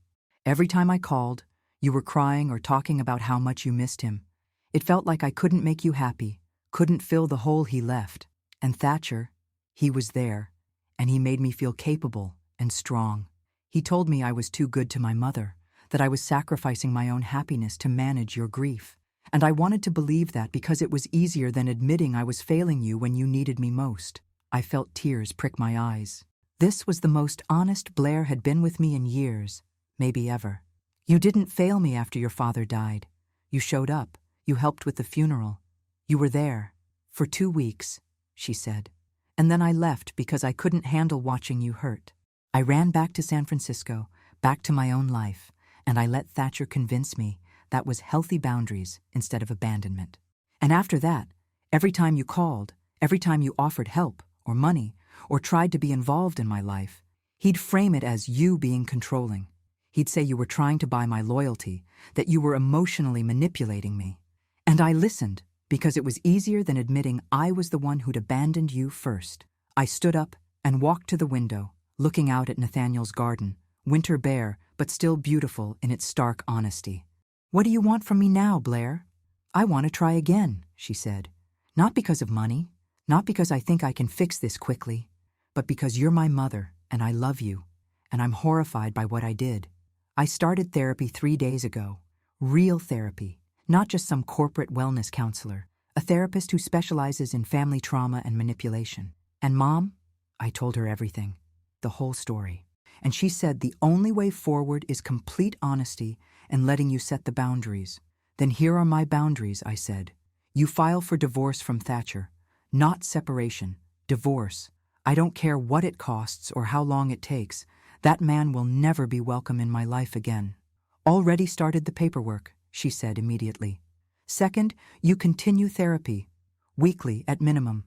Every time I called, you were crying or talking about how much you missed him. It felt like I couldn't make you happy, couldn't fill the hole he left. And Thatcher, he was there, and he made me feel capable and strong. He told me I was too good to my mother, that I was sacrificing my own happiness to manage your grief. And I wanted to believe that because it was easier than admitting I was failing you when you needed me most. I felt tears prick my eyes. This was the most honest Blair had been with me in years, maybe ever. You didn't fail me after your father died. You showed up. You helped with the funeral. You were there. For 2 weeks, she said. And then I left because I couldn't handle watching you hurt. I ran back to San Francisco, back to my own life, and I let Thatcher convince me that was healthy boundaries instead of abandonment. And after that, every time you called, every time you offered help or money or tried to be involved in my life, he'd frame it as you being controlling. He'd say you were trying to buy my loyalty, that you were emotionally manipulating me. And I listened because it was easier than admitting I was the one who'd abandoned you first. I stood up and walked to the window, looking out at Nathaniel's garden, winter bare but still beautiful in its stark honesty. What do you want from me now, Blair? I want to try again, she said. Not because of money, not because I think I can fix this quickly, but because you're my mother and I love you, and I'm horrified by what I did. I started therapy 3 days ago. Real therapy, not just some corporate wellness counselor, a therapist who specializes in family trauma and manipulation. And Mom, I told her everything, the whole story. And she said the only way forward is complete honesty and letting you set the boundaries. Then here are my boundaries, I said. You file for divorce from Thatcher. Not separation, divorce. I don't care what it costs or how long it takes. That man will never be welcome in my life again. Already started the paperwork, she said immediately. Second, you continue therapy, weekly at minimum.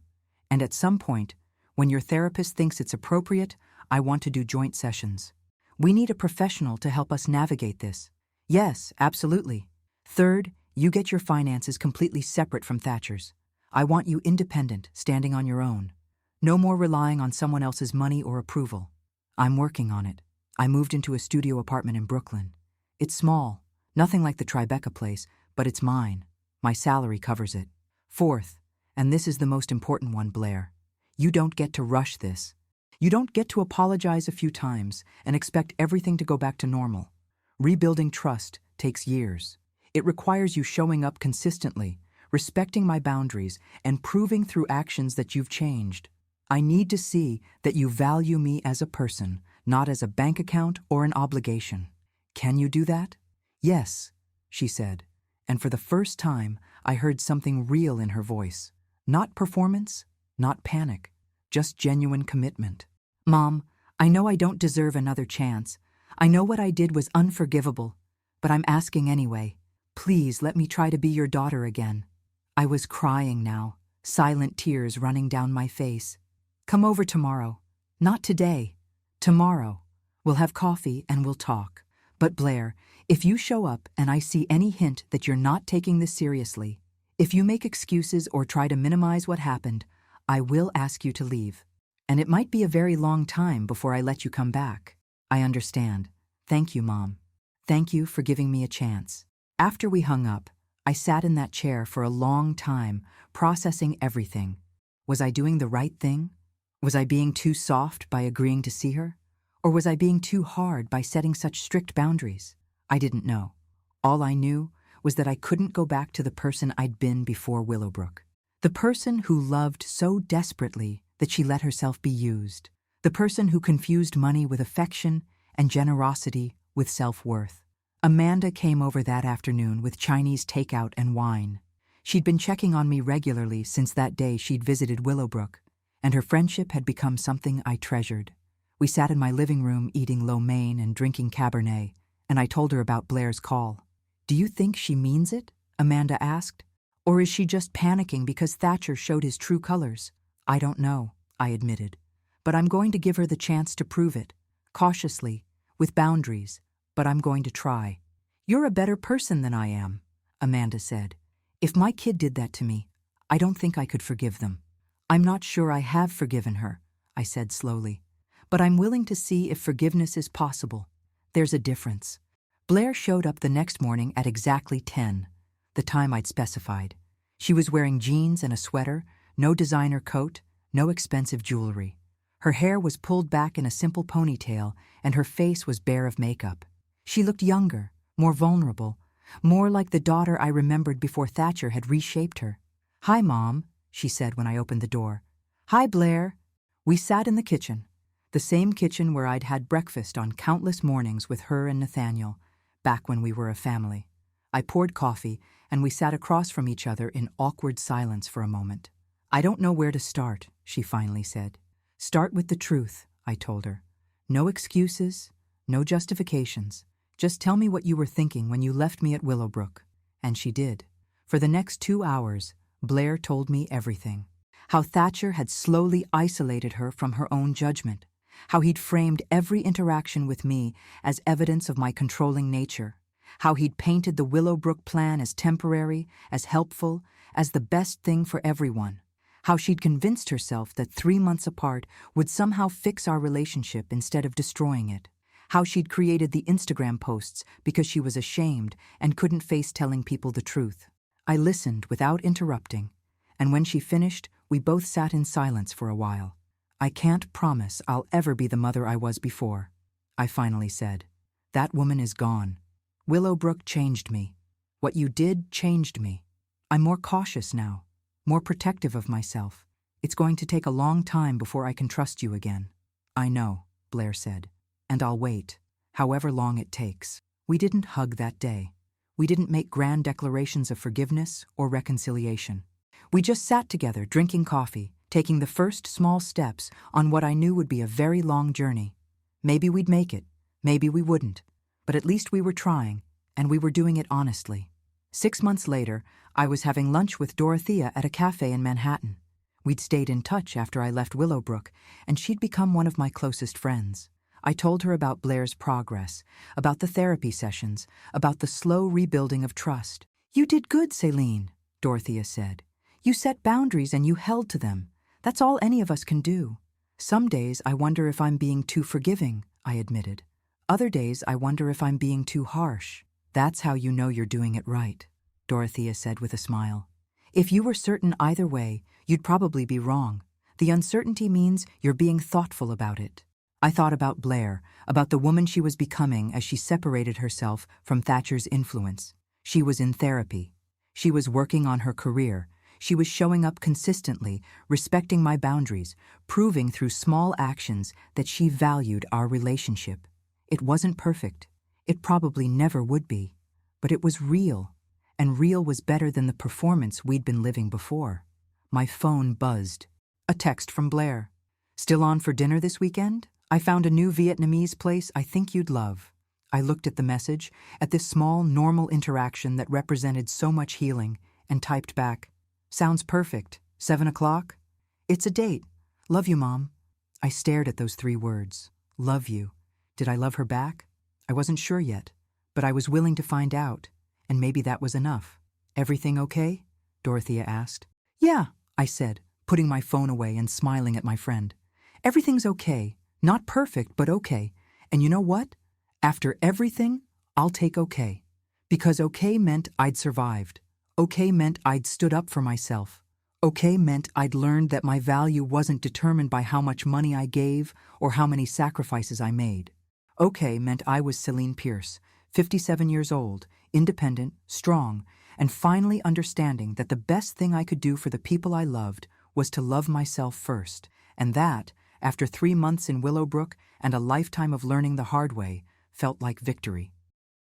And at some point, when your therapist thinks it's appropriate, I want to do joint sessions. We need a professional to help us navigate this. Yes, absolutely. Third, you get your finances completely separate from Thatcher's. I want you independent, standing on your own. No more relying on someone else's money or approval. I'm working on it. I moved into a studio apartment in Brooklyn. It's small, nothing like the Tribeca place, but it's mine. My salary covers it. Fourth, and this is the most important one, Blair, you don't get to rush this. You don't get to apologize a few times and expect everything to go back to normal. Rebuilding trust takes years. It requires you showing up consistently, respecting my boundaries, and proving through actions that you've changed. I need to see that you value me as a person, not as a bank account or an obligation. Can you do that? Yes, she said, and for the first time, I heard something real in her voice. Not performance, not panic, just genuine commitment. Mom, I know I don't deserve another chance. I know what I did was unforgivable, but I'm asking anyway. Please let me try to be your daughter again. I was crying now, silent tears running down my face. Come over tomorrow. Not today. Tomorrow. We'll have coffee and we'll talk. But Blair, if you show up and I see any hint that you're not taking this seriously, if you make excuses or try to minimize what happened, I will ask you to leave. And it might be a very long time before I let you come back. I understand. Thank you, Mom. Thank you for giving me a chance. After we hung up, I sat in that chair for a long time, processing everything. Was I doing the right thing? Was I being too soft by agreeing to see her? Or was I being too hard by setting such strict boundaries? I didn't know. All I knew was that I couldn't go back to the person I'd been before Willowbrook. The person who loved so desperately that she let herself be used. The person who confused money with affection and generosity with self-worth. Amanda came over that afternoon with Chinese takeout and wine. She'd been checking on me regularly since that day she'd visited Willowbrook, and her friendship had become something I treasured. We sat in my living room eating lo mein and drinking Cabernet, and I told her about Blair's call. "Do you think she means it?" Amanda asked. "Or is she just panicking because Thatcher showed his true colors?" "I don't know," I admitted. "But I'm going to give her the chance to prove it. Cautiously, with boundaries, but I'm going to try." "You're a better person than I am," Amanda said. "If my kid did that to me, I don't think I could forgive them." "I'm not sure I have forgiven her," I said slowly. "But I'm willing to see if forgiveness is possible. There's a difference." Blair showed up the next morning at exactly 10, the time I'd specified. She was wearing jeans and a sweater, no designer coat, no expensive jewelry. Her hair was pulled back in a simple ponytail, and her face was bare of makeup. She looked younger, more vulnerable, more like the daughter I remembered before Thatcher had reshaped her. "Hi, Mom," she said when I opened the door. "Hi, Blair." We sat in the kitchen, the same kitchen where I'd had breakfast on countless mornings with her and Nathaniel, back when we were a family. I poured coffee, and we sat across from each other in awkward silence for a moment. "I don't know where to start," she finally said. "Start with the truth," I told her. "No excuses, no justifications. Just tell me what you were thinking when you left me at Willowbrook." And she did. For the next 2 hours, Blair told me everything. How Thatcher had slowly isolated her from her own judgment. How he'd framed every interaction with me as evidence of my controlling nature. How he'd painted the Willowbrook plan as temporary, as helpful, as the best thing for everyone. How she'd convinced herself that 3 months apart would somehow fix our relationship instead of destroying it. How she'd created the Instagram posts because she was ashamed and couldn't face telling people the truth. I listened without interrupting, and when she finished, we both sat in silence for a while. "I can't promise I'll ever be the mother I was before," I finally said. "That woman is gone. Willowbrook changed me. What you did changed me. I'm more cautious now, more protective of myself. It's going to take a long time before I can trust you again." "I know," Blair said. "And I'll wait, however long it takes." We didn't hug that day. We didn't make grand declarations of forgiveness or reconciliation. We just sat together, drinking coffee, taking the first small steps on what I knew would be a very long journey. Maybe we'd make it, maybe we wouldn't, but at least we were trying, and we were doing it honestly. 6 months later, I was having lunch with Dorothea at a cafe in Manhattan. We'd stayed in touch after I left Willowbrook, and she'd become one of my closest friends. I told her about Blair's progress, about the therapy sessions, about the slow rebuilding of trust. "You did good, Celine," Dorothea said. "You set boundaries and you held to them. That's all any of us can do." "Some days I wonder if I'm being too forgiving," I admitted. "Other days I wonder if I'm being too harsh." "That's how you know you're doing it right," Dorothea said with a smile. "If you were certain either way, you'd probably be wrong. The uncertainty means you're being thoughtful about it." I thought about Blair, about the woman she was becoming as she separated herself from Thatcher's influence. She was in therapy. She was working on her career. She was showing up consistently, respecting my boundaries, proving through small actions that she valued our relationship. It wasn't perfect. It probably never would be. But it was real, and real was better than the performance we'd been living before. My phone buzzed. A text from Blair. "Still on for dinner this weekend? I found a new Vietnamese place I think you'd love." I looked at the message, at this small, normal interaction that represented so much healing, and typed back, "Sounds perfect. 7 o'clock? It's a date. Love you, Mom." I stared at those 3 words. Love you. Did I love her back? I wasn't sure yet, but I was willing to find out, and maybe that was enough. "Everything okay?" Dorothea asked. "Yeah," I said, putting my phone away and smiling at my friend. Everything's okay. Not perfect, but okay. And you know what? After everything, I'll take okay. Because okay meant I'd survived. Okay meant I'd stood up for myself. Okay meant I'd learned that my value wasn't determined by how much money I gave or how many sacrifices I made. Okay meant I was Celine Pierce, 57 years old, independent, strong, and finally understanding that the best thing I could do for the people I loved was to love myself first, and that, after 3 months in Willowbrook and a lifetime of learning the hard way, felt like victory.